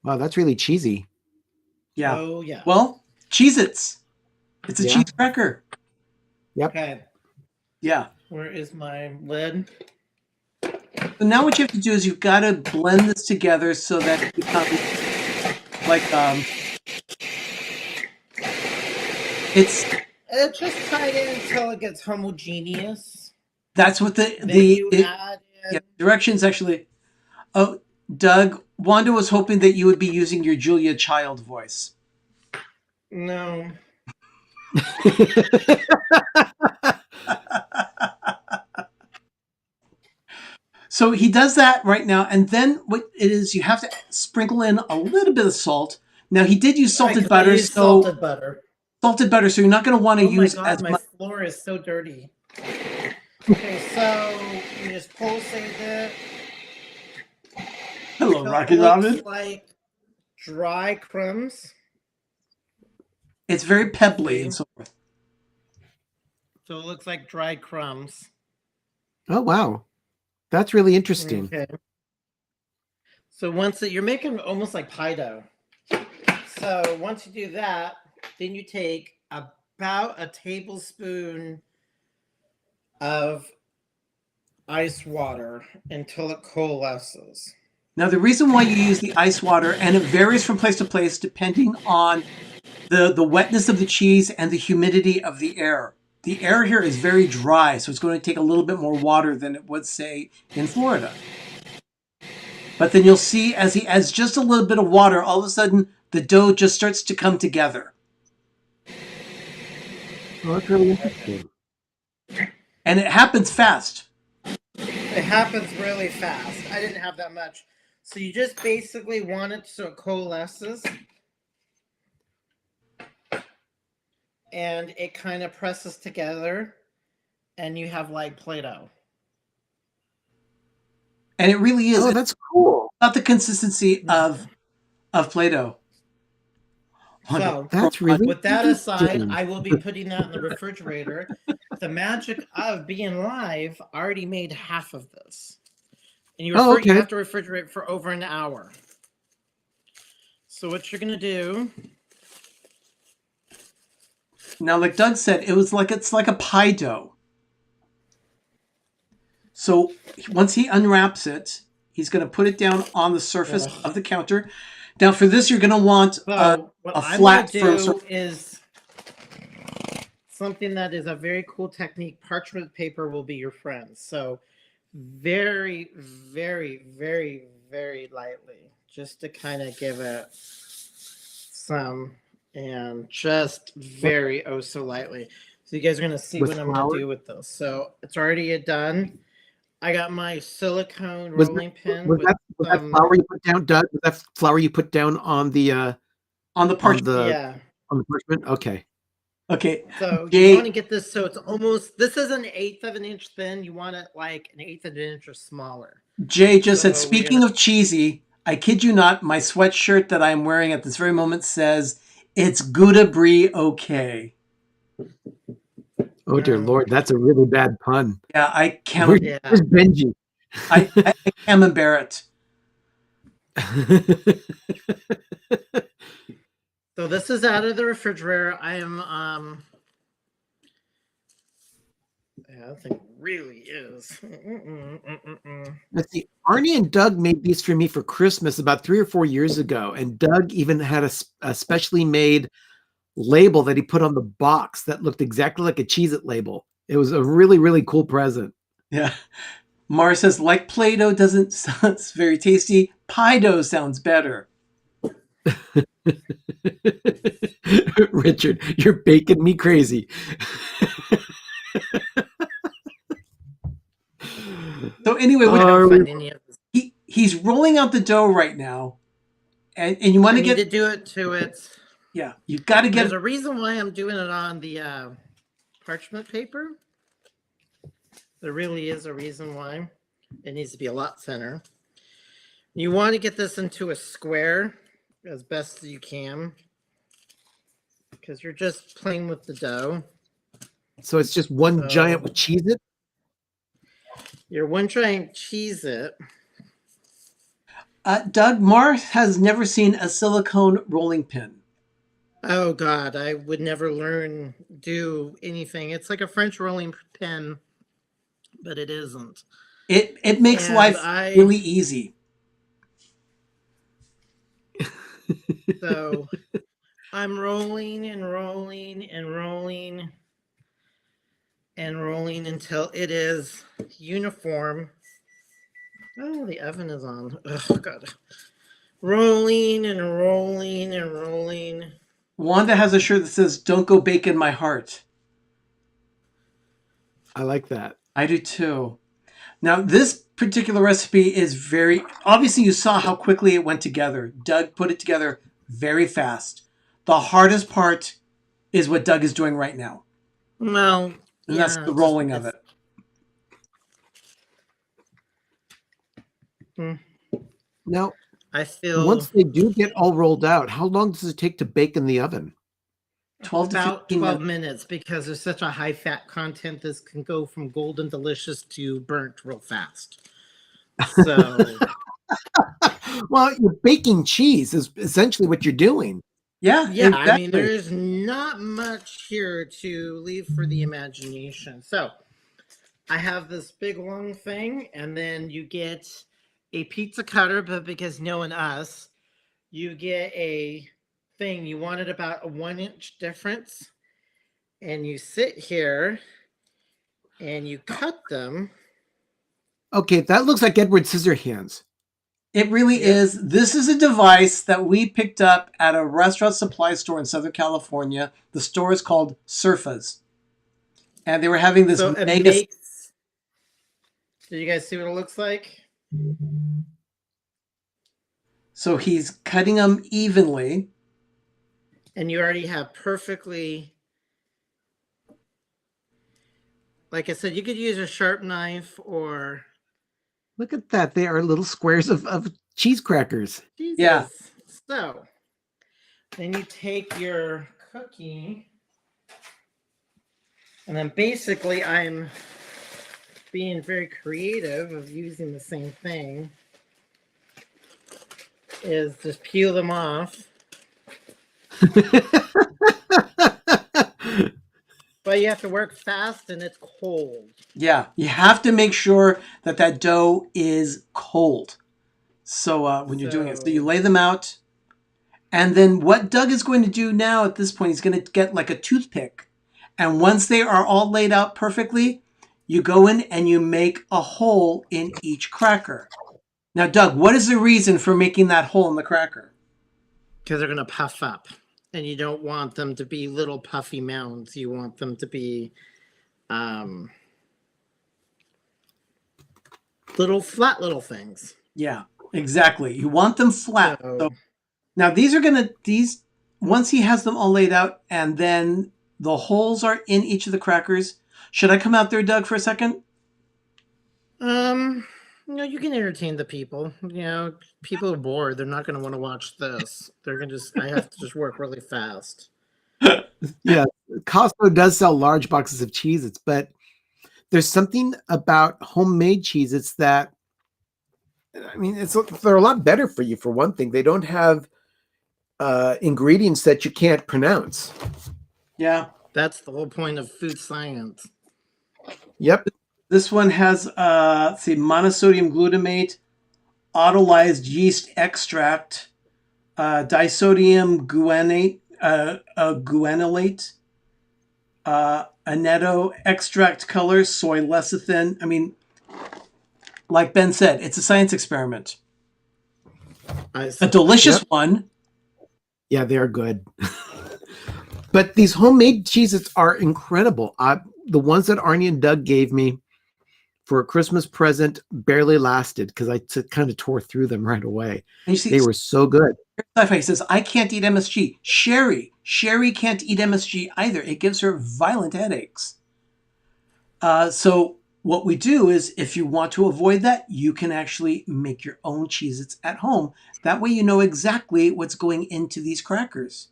Wow, that's really cheesy. Yeah. Oh, yeah. Well, Cheez-Its. It's a cheese cracker. Yep. Okay. Yeah. Where is my lid? So now what you have to do is you've got to blend this together so that it becomes like it's Just tie it in until it gets homogeneous. that's what Add in. directions actually. Oh, Doug, Wanda was hoping that you would be using your Julia Child voice. No. So he does that right now, and then what it is, you have to sprinkle in a little bit of salt. Now he did use salted butter, Salted butter. Salted butter, so you're not going to want to use my God, as my much. floor is so dirty. Okay, so you just pulsate it. Hello, So Rocky it looks Robin. like dry crumbs. It's very pebbly and so forth. So it looks like dry crumbs. Oh, wow. That's really interesting. Okay. So you're making almost like pie dough. So once you do that, then you take about a tablespoon of ice water until it coalesces. Now, the reason why you use the ice water, and it varies from place to place depending on the wetness of the cheese and the humidity of the air. The air here is very dry, so it's going to take a little bit more water than it would, say, in Florida. But then you'll see as he adds just a little bit of water, all of a sudden the dough just starts to come together. Oh, that's really interesting. And it happens fast. It happens really fast. I didn't have that much. So you just basically want it so it coalesces. And it kind of presses together. And you have like Play-Doh. And it really is. Oh, that's cool. About the consistency of Play-Doh. So, that's really with that aside, interesting. I will be putting that in the refrigerator. The magic of being live, I already made half of this. And you have to refrigerate for over an hour. So what you're going to do Now, like Doug said, it's like a pie dough. So once he unwraps it, he's going to put it down on the surface of the counter. Now, for this, you're going to want So what a I'm flat, gonna firm do surface. is something that is a very cool technique. Parchment paper will be your friend. So very, very, very, very lightly, just to kind of give it some, and just very oh so lightly. So you guys are gonna see With what I'm flour? gonna do with this. So it's already done. I got my silicone Was rolling pin Was with that flour you put down, Doug? Was that flour you put down on the On the parchment. yeah. on the parchment? Okay. Okay. So Jay- you want to get this so it's almost, this is an eighth of an inch thin. You want it like an eighth of an inch or smaller. Jay just said, So speaking of cheesy, I kid you not, my sweatshirt that I'm wearing at this very moment says, it's Gouda Brie okay. Oh dear Lord, that's a really bad pun. Yeah, I can't. Where's Benji? I camembert it. So this is out of the refrigerator. I am yeah, that thing really is. Let's see. Arnie and Doug made these for me for Christmas about 3 or 4 years ago, and Doug even had a specially made label that he put on the box that looked exactly like a Cheez-It label. It was a really, really cool present. Yeah. Mara says, like Play-Doh doesn't sound very tasty. Pie dough sounds better. Richard, you're baking me crazy. So anyway, he's rolling out the dough right now, and you want to get to do it to it. Yeah, you've got to get. There's a reason why I'm doing it on the parchment paper. There really is a reason why. It needs to be a lot thinner. You want to get this into a square as best as you can, because you're just playing with the dough. So it's just one giant with Cheez-It? Your one giant Cheez-It. Doug, Mar has never seen a silicone rolling pin. Oh God, I would never do anything. It's like a French rolling pin, but it isn't. It makes life really easy. So I'm rolling and rolling and rolling and rolling until it is uniform. Oh, the oven is on. Oh God. Rolling and rolling and rolling. Wanda has a shirt that says, "Don't go bake in my heart." I like that. I do too. Now, this particular recipe is very, obviously you saw how quickly it went together. Doug put it together very fast. The hardest part is what Doug is doing right now. Well, and that's the rolling of it. Now, I feel once they do get all rolled out, how long does it take to bake in the oven? 12 to about 15 12 minutes, because there's such a high fat content. This can go from golden delicious to burnt real fast. So well, you're baking cheese is essentially what you're doing. Yeah, exactly. I mean, there's not much here to leave for the imagination. So I have this big long thing, and then you get a pizza cutter, but because knowing us, you get a thing. You want it about a 1 inch difference, and you sit here and you cut them. Okay, that looks like Edward Scissorhands. It really is. This is a device that we picked up at a restaurant supply store in Southern California. The store is called Surfa's. And they were having this mega... Did you guys see what it looks like? So he's cutting them evenly. And you already have perfectly... Like I said, you could use a sharp knife or... Look at that. They are little squares of cheese crackers. Jesus. Yeah. So then you take your cookie, and then basically I'm being very creative of using the same thing, is just peel them off. why you have to work fast and it's cold. Yeah, you have to make sure that that dough is cold. So when you're doing it, so you lay them out. And then what Doug is going to do now at this point, he's going to get like a toothpick. And once they are all laid out perfectly, you go in and you make a hole in each cracker. Now, Doug, what is the reason for making that hole in the cracker? Because they're going to puff up. And you don't want them to be little puffy mounds. You want them to be little flat little things. Yeah, exactly. You want them flat. So now these once he has them all laid out and then the holes are in each of the crackers. Should I come out there, Doug, for a second? You can entertain the people. People are bored. They're not going to want to watch this. They're going to I have to just work really fast. Yeah, Costco does sell large boxes of Cheez-Its, but there's something about homemade Cheez-Its that, I mean, they're a lot better for you, for one thing. They don't have ingredients that you can't pronounce. Yeah. That's the whole point of food science. Yep. This one has, monosodium glutamate, autolyzed yeast extract, disodium guanylate, annetto extract color, soy lecithin. I mean, like Ben said, it's a science experiment. A delicious one. Yeah, they're good. But these homemade Cheez-Its are incredible. The ones that Arnie and Doug gave me for a Christmas present barely lasted because I kind of tore through them right away. And you see, they were so good. Sci-Fi says, I can't eat MSG. Sherry can't eat MSG either. It gives her violent headaches. So what we do is, if you want to avoid that, you can actually make your own Cheez-Its at home. That way you know exactly what's going into these crackers.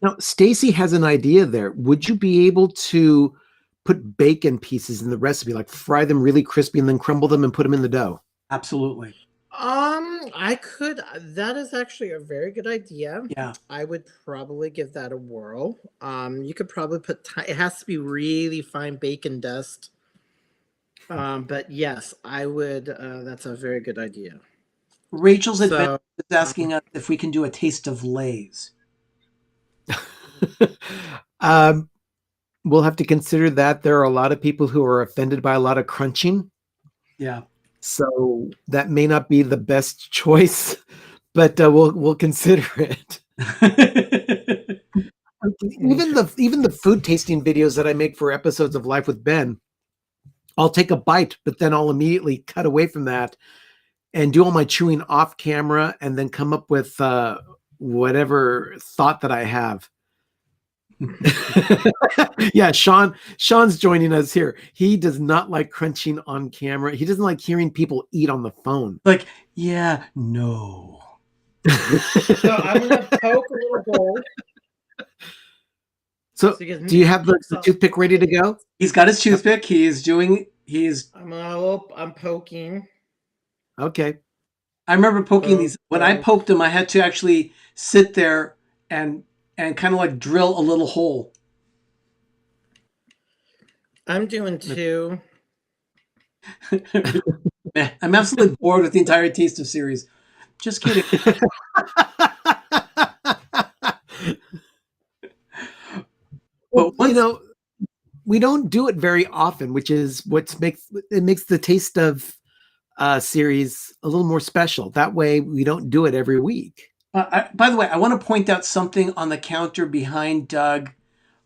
Now, Stacy has an idea there. Would you be able to put bacon pieces in the recipe, like fry them really crispy and then crumble them and put them in the dough? Absolutely. I could. That is actually a very good idea. Yeah. I would probably give that a whirl. You could probably put, it has to be really fine bacon dust. But yes, I would. That's a very good idea. Rachel's Adventure is asking us if we can do a taste of Lay's. We'll have to consider that. There are a lot of people who are offended by a lot of crunching. Yeah. So that may not be the best choice, but we'll consider it. Even the food tasting videos that I make for episodes of Life with Ben, I'll take a bite, but then I'll immediately cut away from that and do all my chewing off camera and then come up with whatever thought that I have. Yeah, Sean's joining us here. He does not like crunching on camera. He doesn't like hearing people eat on the phone. Like, yeah, no. So I'm gonna poke a little bowl. So do you have the toothpick ready to go? He's got his toothpick. I'm poking. Okay. I remember poking these. When I poked them, I had to actually sit there and kind of like drill a little hole. I'm doing two. I'm absolutely bored with the entire Taste of series. Just kidding. But we don't do it very often, which is what makes the Taste of series a little more special. That way, we don't do it every week. By the way, I want to point out something on the counter behind Doug.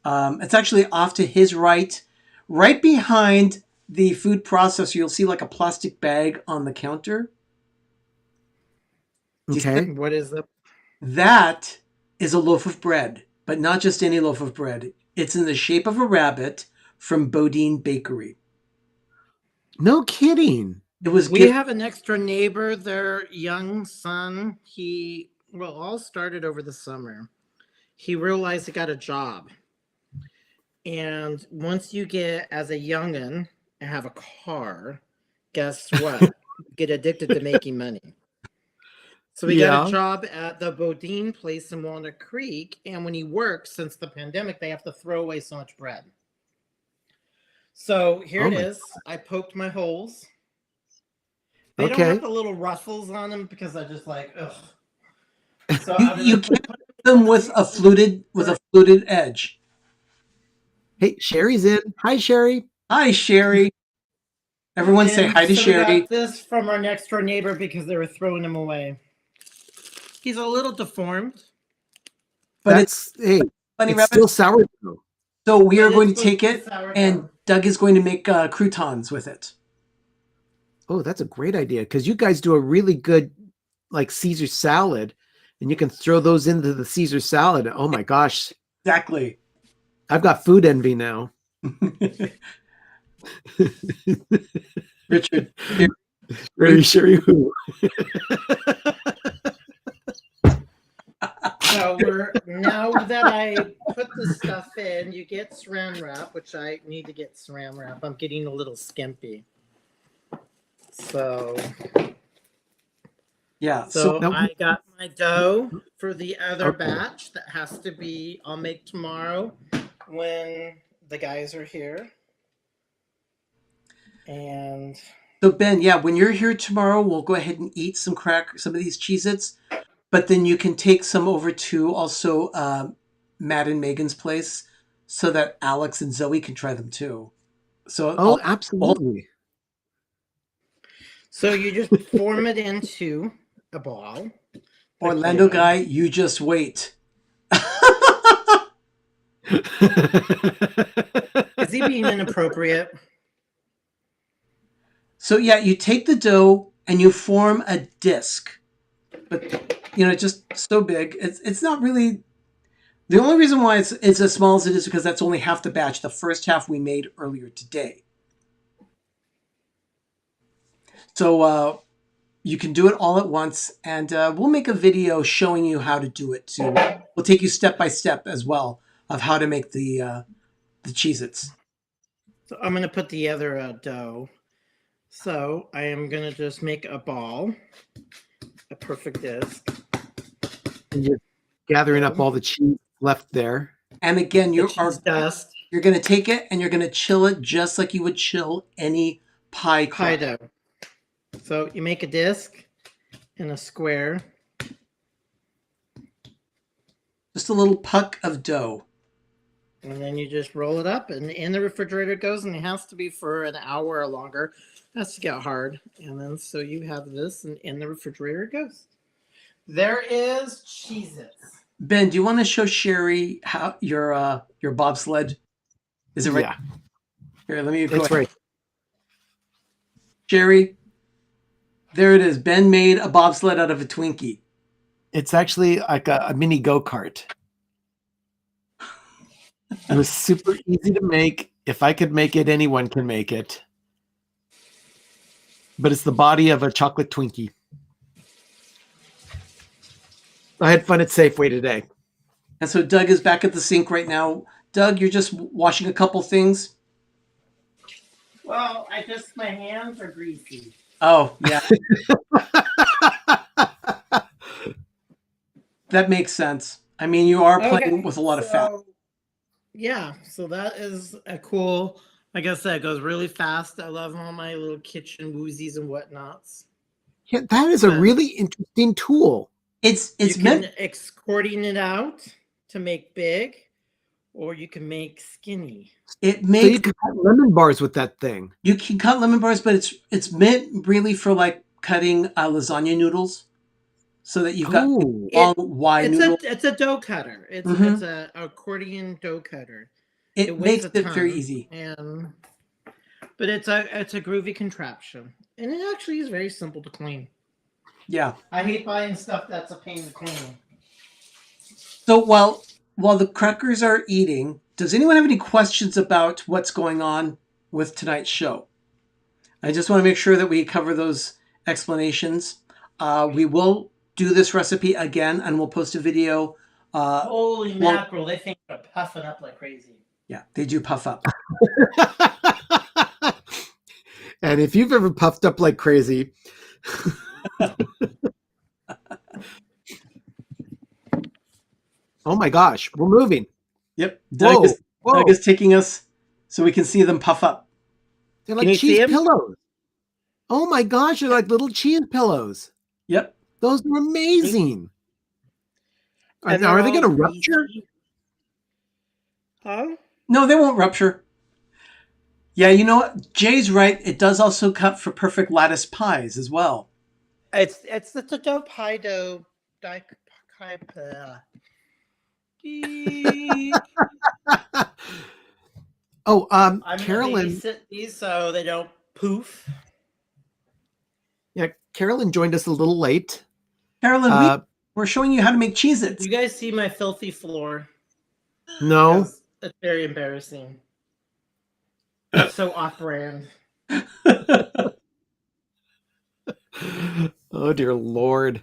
It's actually off to his right. Right behind the food processor, you'll see like a plastic bag on the counter. Okay. What is that? That is a loaf of bread, but not just any loaf of bread. It's in the shape of a rabbit from Bodine Bakery. No kidding. We have an extra neighbor, their young son. All started over the summer. He realized he got a job. And once you get, as a youngin', and have a car, guess what? Get addicted to making money. So he got a job at the Bodine place in Walnut Creek. And when he works, since the pandemic, they have to throw away so much bread. So here Oh it my is. I poked my holes. They don't Okay. have the little ruffles on them because I just like, ugh. So You can't put them with a fluted edge. Hey, Sherry's in. Hi, Sherry. Hi, Sherry. Everyone say hi to so we Sherry. got this from our next door neighbor because they were throwing him away. He's a little deformed. But it's Hey, Bunny it's Rabbit. still sourdough. So we are But going to it's take supposed to it, be sourdough. and Doug is going to make croutons with it. Oh, that's a great idea because you guys do a really good like Caesar salad, and you can throw those into the Caesar salad. Oh my gosh, Exactly. I've got food envy now. Richard. Very Sherry who? So now that I put the stuff in, you get saran wrap, which I need to get saran wrap. I'm getting a little skimpy. So Yeah. So Now- I got my dough for the other batch that has to be, I'll make tomorrow when the guys are here. And So Ben, yeah, when you're here tomorrow, we'll go ahead and eat some of these Cheez-Its, but then you can take some over to also Matt and Megan's place so that Alex and Zoe can try them too. So Absolutely. so you just form it into a ball. Orlando guy, you just wait. Is he being inappropriate? So yeah, you take the dough and you form a disc, but just so big. It's not really. The only reason why it's as small as it is because that's only half the batch. The first half we made earlier today. So you can do it all at once, and we'll make a video showing you how to do it too. We'll take you step by step as well of how to make the Cheez-Its. So I'm going to put the other dough. So I am going to just make a ball, a perfect disc. And you're gathering up all the cheese left there. And again, you're dust. You're going to take it and you're going to chill it just like you would chill any pie dough. So you make a disc and a square. Just a little puck of dough. And then you just roll it up and in the refrigerator it goes, and it has to be for an hour or longer. It has to get hard. And then so you have this, and in the refrigerator it goes. There is Cheez-Its. Ben, do you want to show Sherry how your bobsled? Is it right? Yeah. Here, let me go It's ahead. right. Sherry, there it is. Ben made a bobsled out of a Twinkie. It's actually like a mini go-kart. It was super easy to make. If I could make it, anyone can make it. But it's the body of a chocolate Twinkie. I had fun at Safeway today. And so Doug is back at the sink right now. Doug, you're just washing a couple things. Well, my hands are greasy. Oh, yeah. That makes sense. I mean, you are playing with a lot of fat. Yeah, so that is a cool, like I said, it goes really fast. I love all my little kitchen woozies and whatnots. Yeah, that is a really interesting tool. It's you meant can exporting it out to make big, or you can make skinny. It So makes you can cut lemon bars with that thing. you can cut lemon bars, but it's meant really for like cutting lasagna noodles, so that you've got Oh. long wide noodles. It's a dough cutter. It's Mhm. it's a accordion dough cutter. It weighs makes a it very ton, easy. But it's a groovy contraption, and it actually is very simple to clean. Yeah. I hate buying stuff that's a pain to clean. So while the crackers are eating, does anyone have any questions about what's going on with tonight's show? I just want to make sure that we cover those explanations. We will do this recipe again, and we'll post a video. Holy mackerel! They think they're puffing up like crazy. Yeah, they do puff up. And if you've ever puffed up like crazy, oh my gosh, we're moving. Yep. Whoa, Doug is taking us so we can see them puff up. They're Can like you see cheese 'em? pillows. Oh my gosh, they're like little cheese pillows. Yep. Those are amazing. And Are they're they all going to rupture? greasy. Huh? No, they won't rupture. Yeah, you know what? Jay's right. It does also cut for perfect lattice pies as well. It's the dough pie dough. Oh, I'm gonna Carolyn. babysit these so they don't poof. Yeah, Carolyn joined us a little late. Carolyn, we're showing you how to make Cheez-Its. You guys see my filthy floor? No. Because it's very embarrassing. It's so off-brand. Oh dear Lord.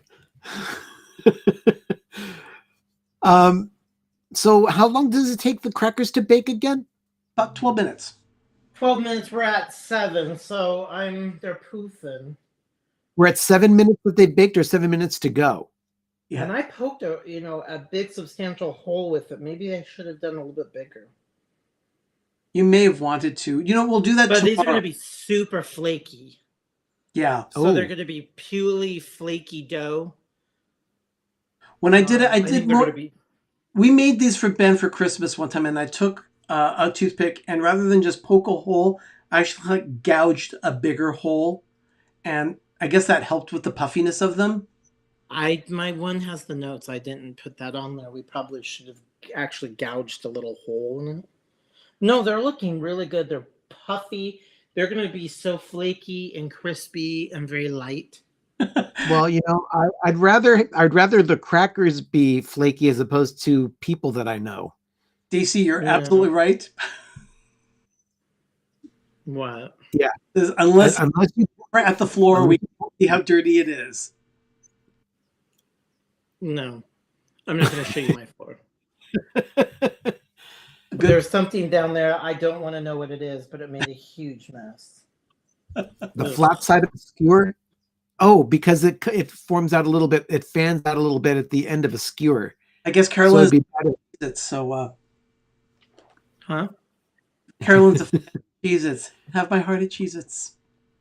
So how long does it take the crackers to bake again? About 12 minutes. 12 minutes, we're at 7, so they're poofing. We're at 7 minutes that they baked or 7 minutes to go? Yeah. And I poked a big substantial hole with it. Maybe I should have done a little bit bigger. You may have wanted to. We'll do that But tomorrow. these are going to be super flaky. Yeah. So they're going to be purely flaky dough. When I did it, I did more. We made these for Ben for Christmas one time, and I took a toothpick, and rather than just poke a hole, I actually gouged a bigger hole, and I guess that helped with the puffiness of them. My one has the notes. I didn't put that on there. We probably should have actually gouged a little hole in it. No, they're looking really good. They're puffy. They're going to be so flaky and crispy and very light. Well, I'd rather the crackers be flaky as opposed to people that I know. DC, you're absolutely right. What? Yeah. Unless you are at the floor, we can see how dirty it is. No. I'm not going to show you my floor. There's something down there. I don't want to know what it is, but it made a huge mess. The flat side of the skewer? Oh, because it forms out a little bit. It fans out a little bit at the end of a skewer. I guess Carolyn's Huh? Carolyn's a fan of Cheez-Its. Have my heart at Cheez-Its.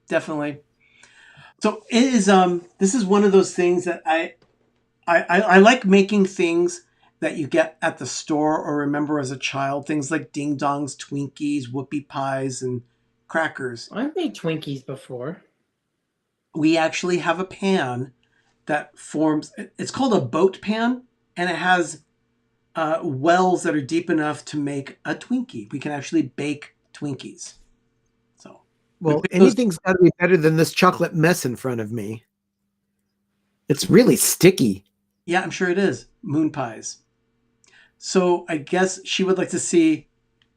Definitely. So it is. This is one of those things that I like making things that you get at the store or remember as a child. Things like ding dongs, Twinkies, whoopie pies, and crackers. I've made Twinkies before. We actually have a pan that forms. It's called a boat pan, and it has wells that are deep enough to make a Twinkie. We can actually bake Twinkies. So, well, anything's got to be better than this chocolate mess in front of me. It's really sticky. Yeah, I'm sure it is. Moon pies. So I guess she would like to see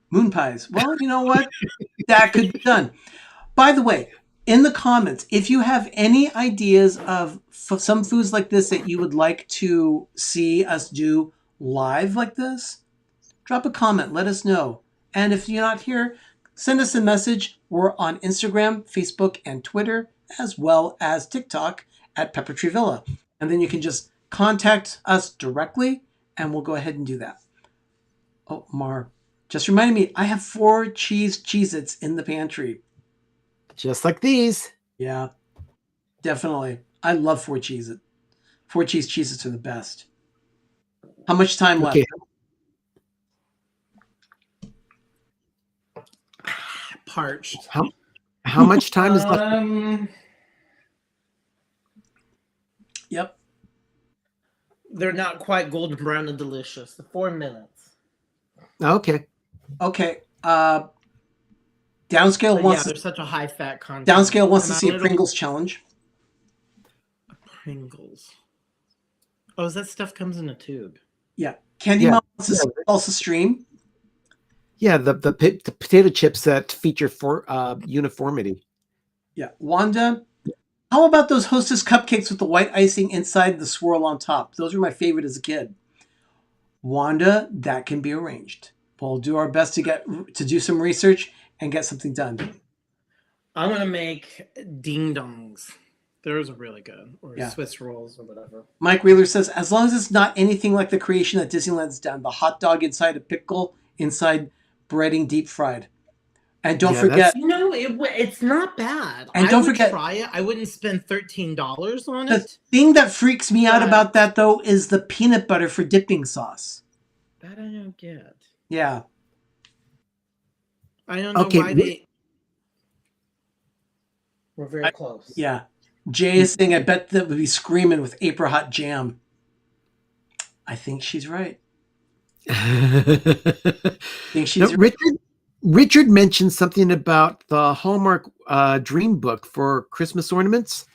moon pies. Well, you know what? That could be done. By the way, in the comments, if you have any ideas of some foods like this that you would like to see us do live like this, drop a comment. Let us know. And if you're not here, send us a message. We're on Instagram, Facebook, and Twitter, as well as TikTok at Pepper Tree Villa. And then you can just contact us directly, and we'll go ahead and do that. Oh, Mar, just reminded me, I have 4 Cheez-Its in the pantry. Just like these. Yeah, definitely. I love 4 Cheez-It. 4 Cheez-Its are the best. How much time left? Parched. How much time is left? Yep. They're not quite golden brown and delicious. The 4 minutes. Okay. Downscale wants. There's such a high fat content. Downscale wants to see a Pringles challenge. Pringles. Oh, that stuff comes in a tube. Yeah. Candy Mom wants to see salsa stream. Yeah, the potato chips that feature for uniformity. Yeah. Wanda, how about those Hostess cupcakes with the white icing inside the swirl on top? Those were my favorite as a kid. Wanda, that can be arranged. We'll do our best to do some research and get something done. I'm gonna make ding dongs. Those are really good, or Swiss rolls, or whatever. Mike Wheeler says, as long as it's not anything like the creation that Disneyland's done, the hot dog inside a pickle, inside breading deep fried. And don't Yeah, forget, It's not bad. And I don't would forget- try it. I wouldn't spend $13 on the it. thing that freaks me out But- about that, though, is the peanut butter for dipping sauce. That I don't get. Yeah. I don't know Okay, why they. We're very close. Yeah. Jay is saying, I bet that would be screaming with April Hot Jam. I think she's right. No, Richard mentioned something about the Hallmark Dream Book for Christmas ornaments.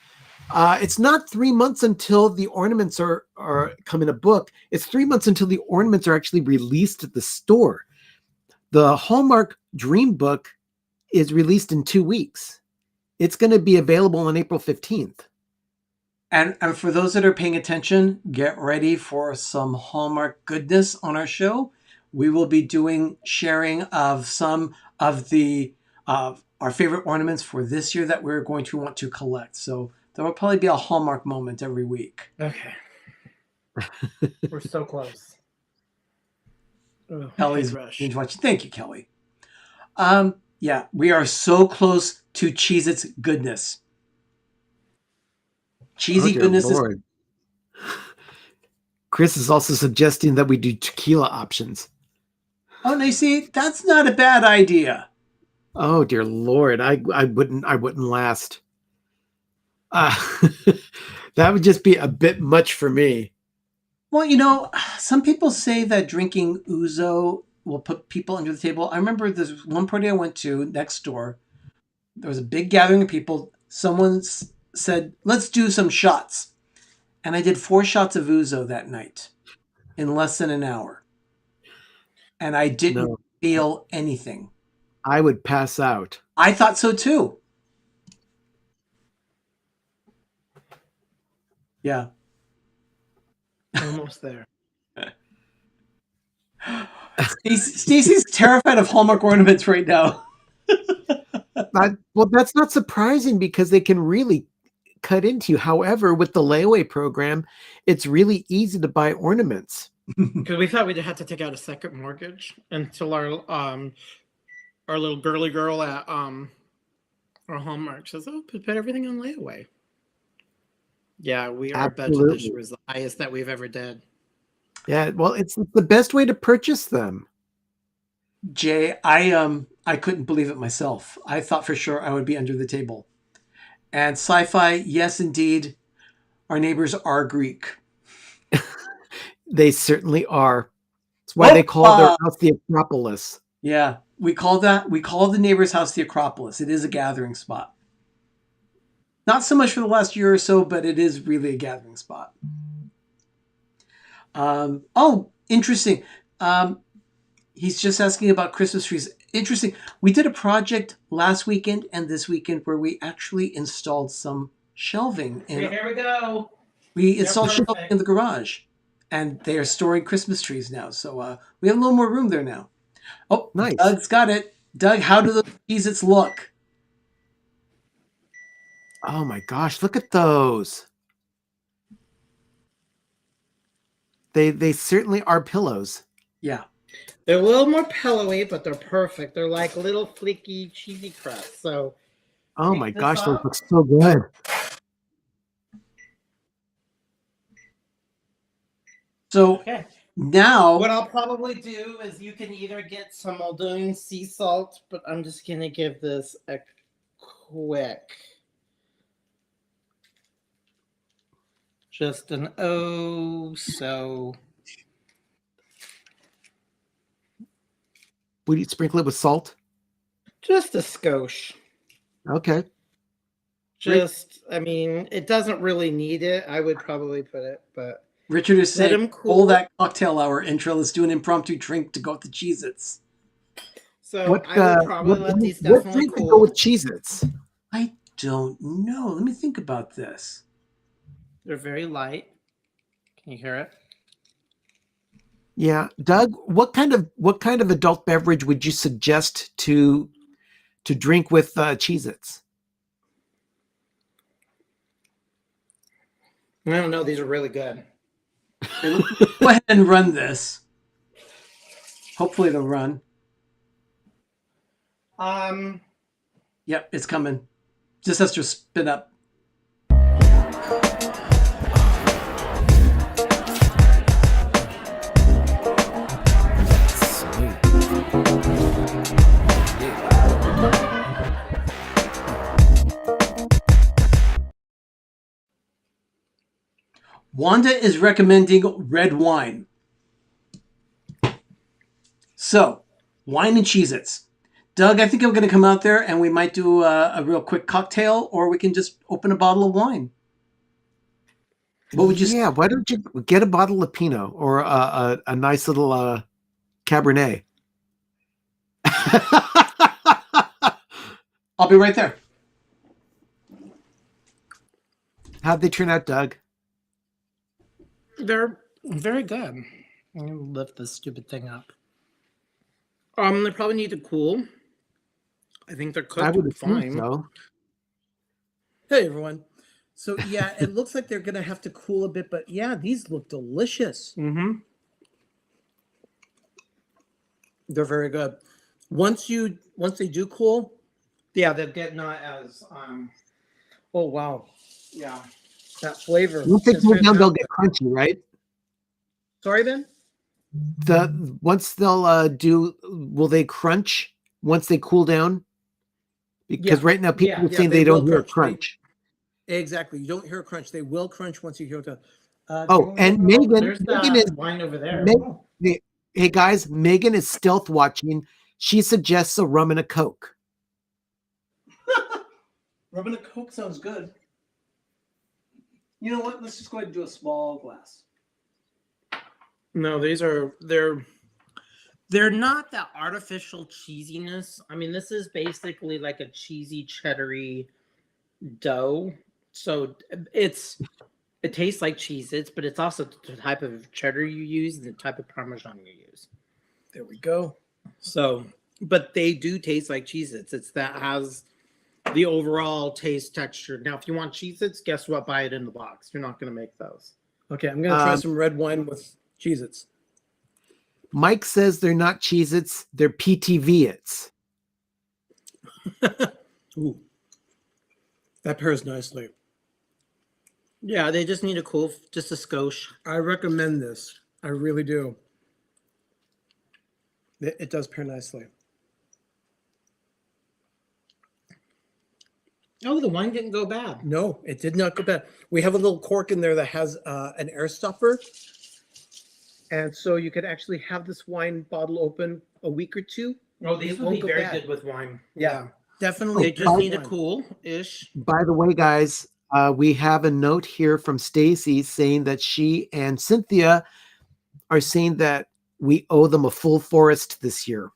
It's not 3 months until the ornaments are come in a book. It's 3 months until the ornaments are actually released at the store. The Hallmark Dream Book is released in 2 weeks. It's going to be available on April 15th. And for those that are paying attention, get ready for some Hallmark goodness on our show. We will be doing sharing of some of the our favorite ornaments for this year that we're going to want to collect. So there will probably be a Hallmark moment every week. Okay. We're so close. Kelly's binge watching. Thank you, Kelly. Yeah, we are so close to Cheez-Its goodness. Cheesy goodness Lord. Chris is also suggesting that we do tequila options. Oh, no, you see, that's not a bad idea. Oh dear Lord, I wouldn't last. That would just be a bit much for me. Well, you know, some people say that drinking ouzo will put people under the table. I remember this one party I went to next door. There was a big gathering of people. Someone said, let's do some shots. And I did 4 shots of ouzo that night in less than an hour. And I didn't feel anything. I would pass out. I thought so too. Yeah. Almost there. Stacey's terrified of Hallmark ornaments right now. Well, that's not surprising because they can really cut into you. However, with the layaway program, it's really easy to buy ornaments. Because we thought we'd have to take out a second mortgage until our little girly girl at our Hallmark says, "Oh, put everything on layaway." Yeah, our budget this year is the highest that we've ever did. Yeah, well, it's the best way to purchase them. Jay, I couldn't believe it myself. I thought for sure I would be under the table. And sci-fi, yes, indeed, our neighbors are Greek. They certainly are. That's why they call their house the Acropolis. Yeah, we call the neighbor's house the Acropolis. It is a gathering spot. Not so much for the last year or so, but it is really a gathering spot. Interesting. He's just asking about Christmas trees. Interesting. We did a project last weekend and this weekend where we actually installed some shelving. Here we go. We installed shelving in the garage, and they are storing Christmas trees now. So we have a little more room there now. Oh, nice. Doug's got it. Doug, how do the Cheez-Its look? Oh my gosh, look at those. They certainly are pillows. Yeah. They're a little more pillowy, but they're perfect. They're like little flaky cheesy crusts. So oh my gosh, those look so good. So now what I'll probably do is you can either get some Muldoon sea salt, but I'm just gonna give this a quick just an so. Would you sprinkle it with salt? Just a skosh. Okay. I mean, it doesn't really need it. I would probably put it, but Richard is saying, cool that cocktail hour intro. Let's do an impromptu drink to go with the Cheez-Its. So I would probably let these definitely cool. Go with Cheez-Its? I don't know. Let me think about this. They're very light. Can you hear it? Yeah, Doug, what kind of adult beverage would you suggest to drink with Cheez-Its? I don't know. These are really good. Go ahead and run this. Hopefully it'll run. Yep, it's coming. Just has to spin up. Wanda is recommending red wine. So, wine and Cheez-Its. Doug, I think I'm going to come out there and we might do a real quick cocktail, or we can just open a bottle of wine. What would you Yeah, why don't you get a bottle of Pinot or a nice little Cabernet? I'll be right there. How'd they turn out, Doug? They're very good. I'm gonna lift this stupid thing up. They probably need to cool. I think they're I cooked would assume fine. so. Hey everyone. So yeah, it looks like they're gonna have to cool a bit, but yeah, these look delicious. Mm-hmm. They're very good. Once they do cool, Yeah, they'll get not as oh wow, yeah. that flavor. Once they is cool down, they'll fantastic. get crunchy, right? Sorry, Ben? Once they'll will they crunch once they cool down? Because Yeah. right now people Yeah, are yeah, saying they they don't will hear a crunch. crunch. Exactly. You don't hear a crunch. They will crunch once you hear it. Oh, and Megan There's Megan that is wine over there. hey guys, Megan is stealth watching. She suggests a rum and a Coke. Rum and a Coke sounds good. You know what? Let's just go ahead and do a small glass. No, they're not that artificial cheesiness. I mean, this is basically like a cheesy cheddary dough. So it tastes like Cheez-Its, but it's also the type of cheddar you use and the type of Parmesan you use. There we go. So, but they do taste like Cheez-Its. It's that has the overall taste texture. Now, if you want Cheez-Its, guess what? Buy it in the box. You're not going to make those. Okay, I'm gonna try some red wine with Cheez-Its. Mike says they're not Cheez-Its, they're PTV-its. Ooh, that pairs nicely. Yeah, they just need a cool, just a skosh. I recommend this. I really do. It does pair nicely. Oh, the wine didn't go bad. No, it did not go bad. We have a little cork in there that has an air stopper. And so you could actually have this wine bottle open a week or two. Oh, these It would won't be go very bad. good with wine. Yeah, definitely. They just need a cool-ish. By the way, guys, we have a note here from Stacy saying that she and Cynthia are saying that we owe them a full forest this year.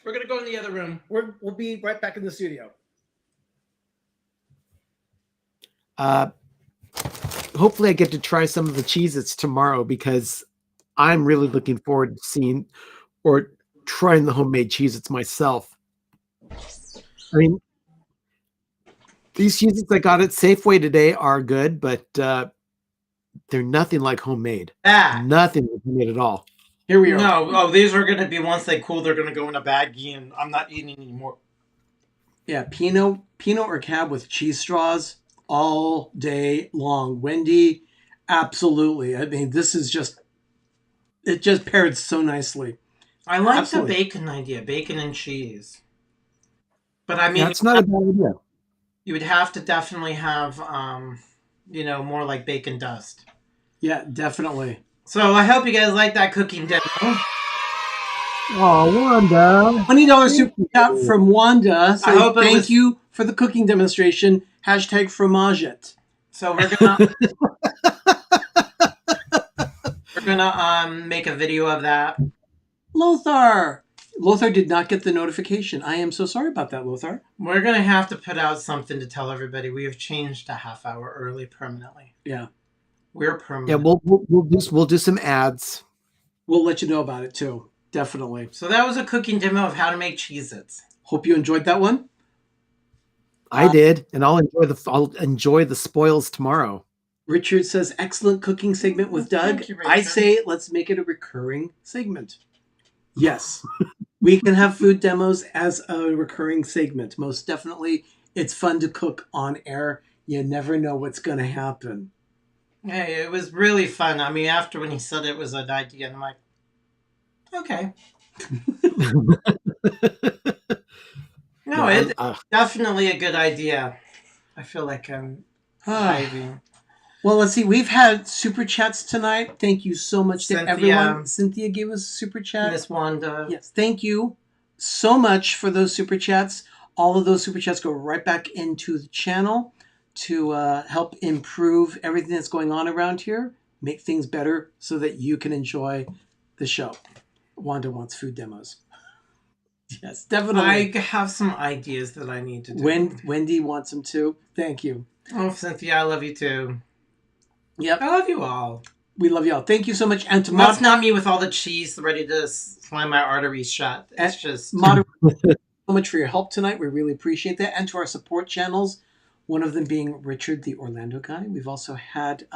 We're gonna go in the other room. We'll be right back in the studio. Hopefully I get to try some of the Cheez-Its tomorrow because I'm really looking forward to seeing or trying the homemade Cheez-Its myself. I mean, these Cheez-Its I got at Safeway today are good, but they're nothing like homemade. Nothing like homemade at all. Here we are. No, oh, these are gonna be once they cool, they're gonna go in a baggie, and I'm not eating anymore. Yeah, Pinot or Cab with cheese straws all day long. Wendy, absolutely. I mean, this is it just paired so nicely. I like Absolutely. the bacon idea, bacon and cheese. But I mean, That's not a bad idea. you would have to definitely have, more like bacon dust. Yeah, definitely. So I hope you guys like that cooking demo. Oh, Wanda. $20 super chat from Wanda. I hope it Thank was- you for the cooking demonstration. Hashtag fromagette. So we're gonna make a video of that. Lothar did not get the notification. I am so sorry about that, Lothar. We're gonna have to put out something to tell everybody we have changed a half hour early permanently. Yeah. We're permanent. Yeah, we'll do some ads. We'll let you know about it too. Definitely. So that was a cooking demo of how to make Cheez-Its. Hope you enjoyed that one. I did, and I'll enjoy the spoils tomorrow. Richard says, excellent cooking segment with Doug. Thank you, I Richard. say let's make it a recurring segment. Yes. We can have food demos as a recurring segment. Most definitely. It's fun to cook on air. You never know what's going to happen. Hey, it was really fun. I mean, after when he said it was an idea, I'm like, okay. No, it's definitely a good idea. I feel like I'm hiding. Well, let's see. We've had super chats tonight. Thank you so much to Cynthia. everyone. Cynthia gave us a super chat. Miss Wanda. Yes, thank you so much for those super chats. All of those super chats go right back into the channel to help improve everything that's going on around here, make things better so that you can enjoy the show. Wanda wants food demos. Yes, definitely. I have some ideas that I need to do. Wendy wants them too. Thank you. Oh, Cynthia, I love you too. Yep. I love you all. We love you all. Thank you so much. And to that's not me with all the cheese ready to slam my arteries shut. It's just moderate. So much for your help tonight. We really appreciate that. And to our support channels, one of them being Richard, the Orlando guy. We've also had,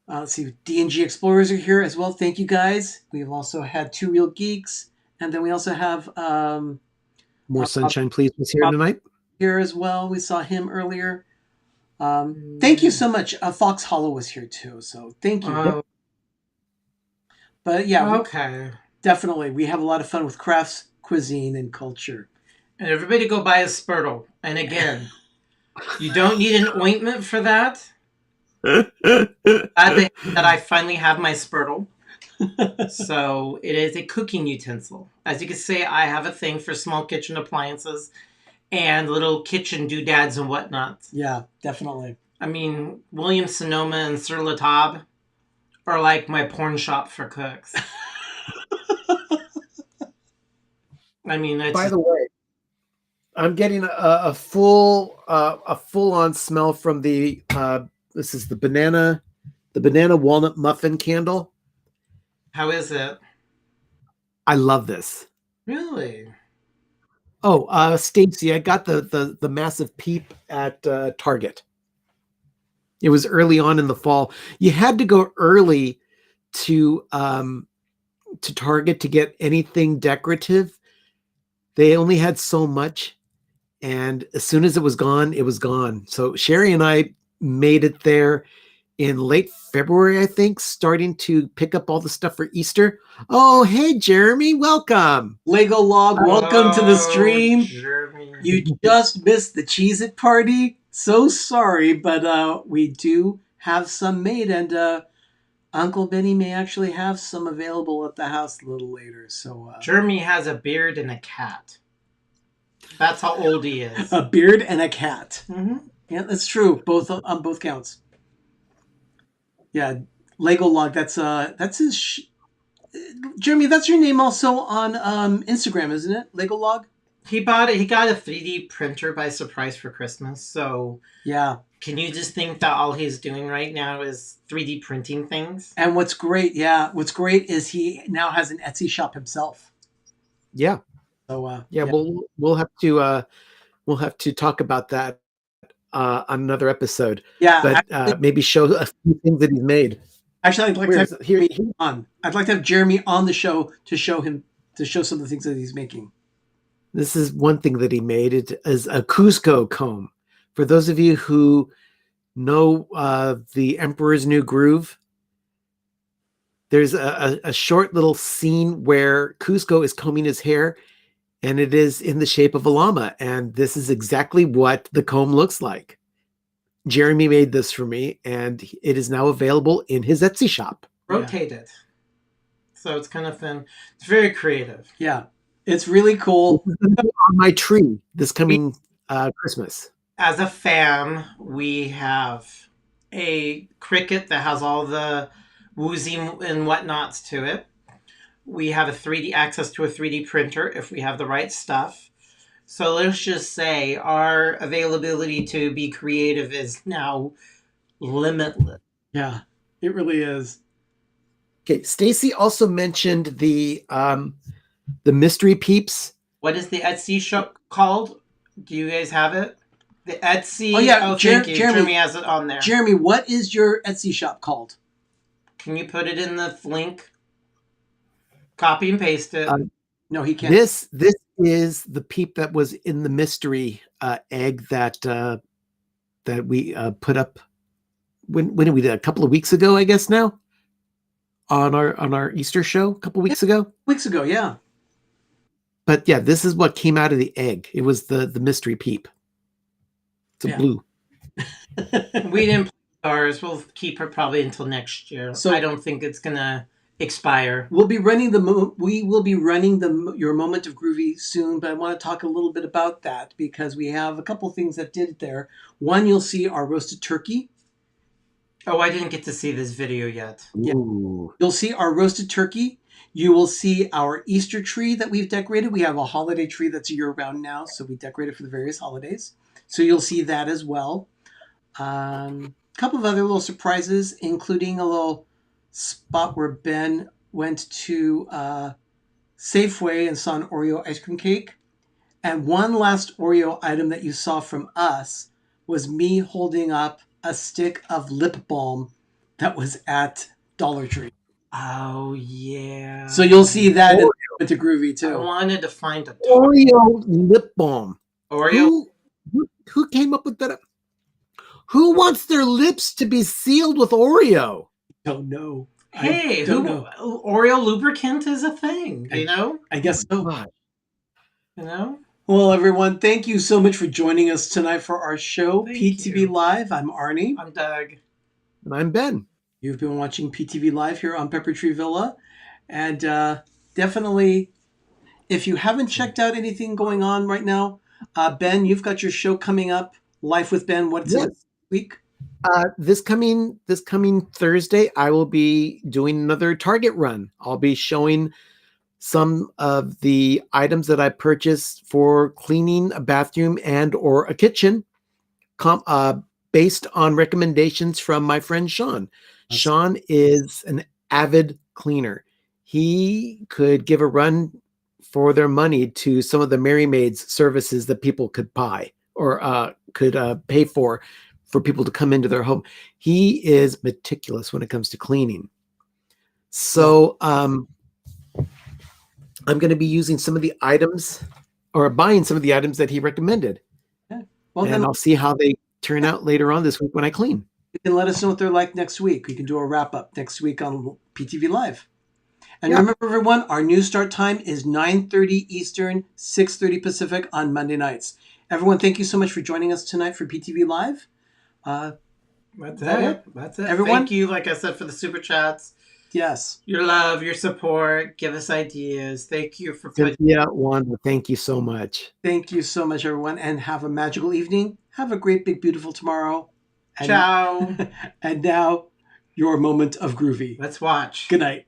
let's see, D&G Explorers are here as well. Thank you, guys. We've also had Two Real Geeks. And then we also have... More Sunshine Please was here tonight. Here as well. We saw him earlier. Thank you so much. Fox Hollow was here too. So thank you. But yeah. Okay. Definitely. We have a lot of fun with crafts, cuisine, and culture. And everybody go buy a Spurtle. And again, you don't need an ointment for that. That I finally have my Spurtle. So it is a cooking utensil. As you can see, I have a thing for small kitchen appliances and little kitchen doodads and whatnot. Yeah, definitely. I mean, Williams Sonoma and Sur La Table are like my porn shop for cooks. I mean, it's... By the way, I'm getting a full on smell from the this is the banana walnut muffin candle. How is it? I love this. Really? Oh, Stacy, I got the massive peep at Target. It was early on in the fall. You had to go early to Target to get anything decorative. They only had so much, and as soon as it was gone, it was gone. So Sherry and I made it there in late February, I think, starting to pick up all the stuff for Easter. Oh, hey, Jeremy, welcome. Lego Log, welcome to the stream. Jeremy. You just missed the Cheez-It Party. So sorry, but we do have some made, and Uncle Benny may actually have some available at the house a little later. So Jeremy has a beard and a cat. That's how old he is. A beard and a cat. Mm-hmm. Yeah, that's true. Both on both counts. Yeah, Lego Log. That's his. Jeremy, that's your name also on Instagram, isn't it? Lego Log. He bought it. He got a 3D printer by surprise for Christmas. So yeah, can you just think that all he's doing right now is 3D printing things? And what's great is he now has an Etsy shop himself. Yeah. So yeah, we'll have to talk about that on another episode. Yeah, but actually, maybe show a few things that he's made. Actually, I'd like to have Jeremy on. I'd like to have Jeremy on the show to show some of the things that he's making. This is one thing that he made. It is a Cusco comb. For those of you who know the Emperor's New Groove, there's a short little scene where Cusco is combing his hair, and it is in the shape of a llama. And this is exactly what the comb looks like. Jeremy made this for me, and it is now available in his Etsy shop. Rotate it. So it's kind of thin. It's very creative. Yeah. It's really cool. On my tree this coming Christmas. As a fan, we have a Cricut that has all the woozy and whatnots to it. We have access to a 3D printer if we have the right stuff. So let's just say our availability to be creative is now limitless. Yeah, it really is. Okay, Stacy also mentioned the mystery peeps. What is the Etsy shop called? Do you guys have it? The Etsy. Oh yeah, Jeremy has it on there. Jeremy, what is your Etsy shop called? Can you put it in the link? Copy and paste it. No, he can't. This is the peep that was in the mystery egg that that we put up. When did we do? A couple of weeks ago, I guess now. On our Easter show, a couple weeks ago. Weeks ago, yeah. But yeah, this is what came out of the egg. It was the mystery peep. It's a blue. We didn't play ours. We'll keep it probably until next year. So I don't think it's gonna expire. We'll be running your moment of groovy soon, but I want to talk a little bit about that because we have a couple things that did it there. One, you'll see our roasted turkey. Oh, I didn't get to see this video yet. Yeah. You'll see our roasted turkey. You will see our Easter tree that we've decorated. We have a holiday tree that's year-round now, so we decorate it for the various holidays. So you'll see that as well. A couple of other little surprises, including a little spot where Ben went to Safeway and saw an Oreo ice cream cake. And one last Oreo item that you saw from us was me holding up a stick of lip balm that was at Dollar Tree. Oh, yeah. So you'll see that into Groovy, too. I wanted to find a Oreo lip balm. Oreo? Who came up with that? Who wants their lips to be sealed with Oreo? Don't know. Hey, Oreo lubricant is a thing, you know? I guess so. You know? Well, everyone, thank you so much for joining us tonight for our show, PTV Live. I'm Arnie. I'm Doug. And I'm Ben. You've been watching PTV Live here on Pepper Tree Villa. And definitely, if you haven't checked out anything going on right now, Ben, you've got your show coming up, Life with Ben. What's it this week? This coming Thursday, I will be doing another Target run. I'll be showing some of the items that I purchased for cleaning a bathroom and or a kitchen, based on recommendations from my friend Sean. Sean is an avid cleaner. He could give a run for their money to some of the Merry Maids services that people could buy or could pay for people to come into their home. He is meticulous when it comes to cleaning. So I'm going to be using some of the items or buying some of the items that he recommended. Yeah. Well, and I'll see how they turn out later on this week when I clean. You can let us know what they're like next week. We can do a wrap up next week on PTV Live. And remember, everyone, our new start time is 9:30 Eastern, 6:30 Pacific on Monday nights. Everyone, thank you so much for joining us tonight for PTV Live. That's it. That's it. Everyone, thank you, like I said, for the super chats. Yes. Your love, your support. Give us ideas. Thank you for Wanda, thank you so much. Thank you so much, everyone, and have a magical evening. Have a great, big, beautiful tomorrow. Ciao. And now, your moment of groovy. Let's watch. Good night.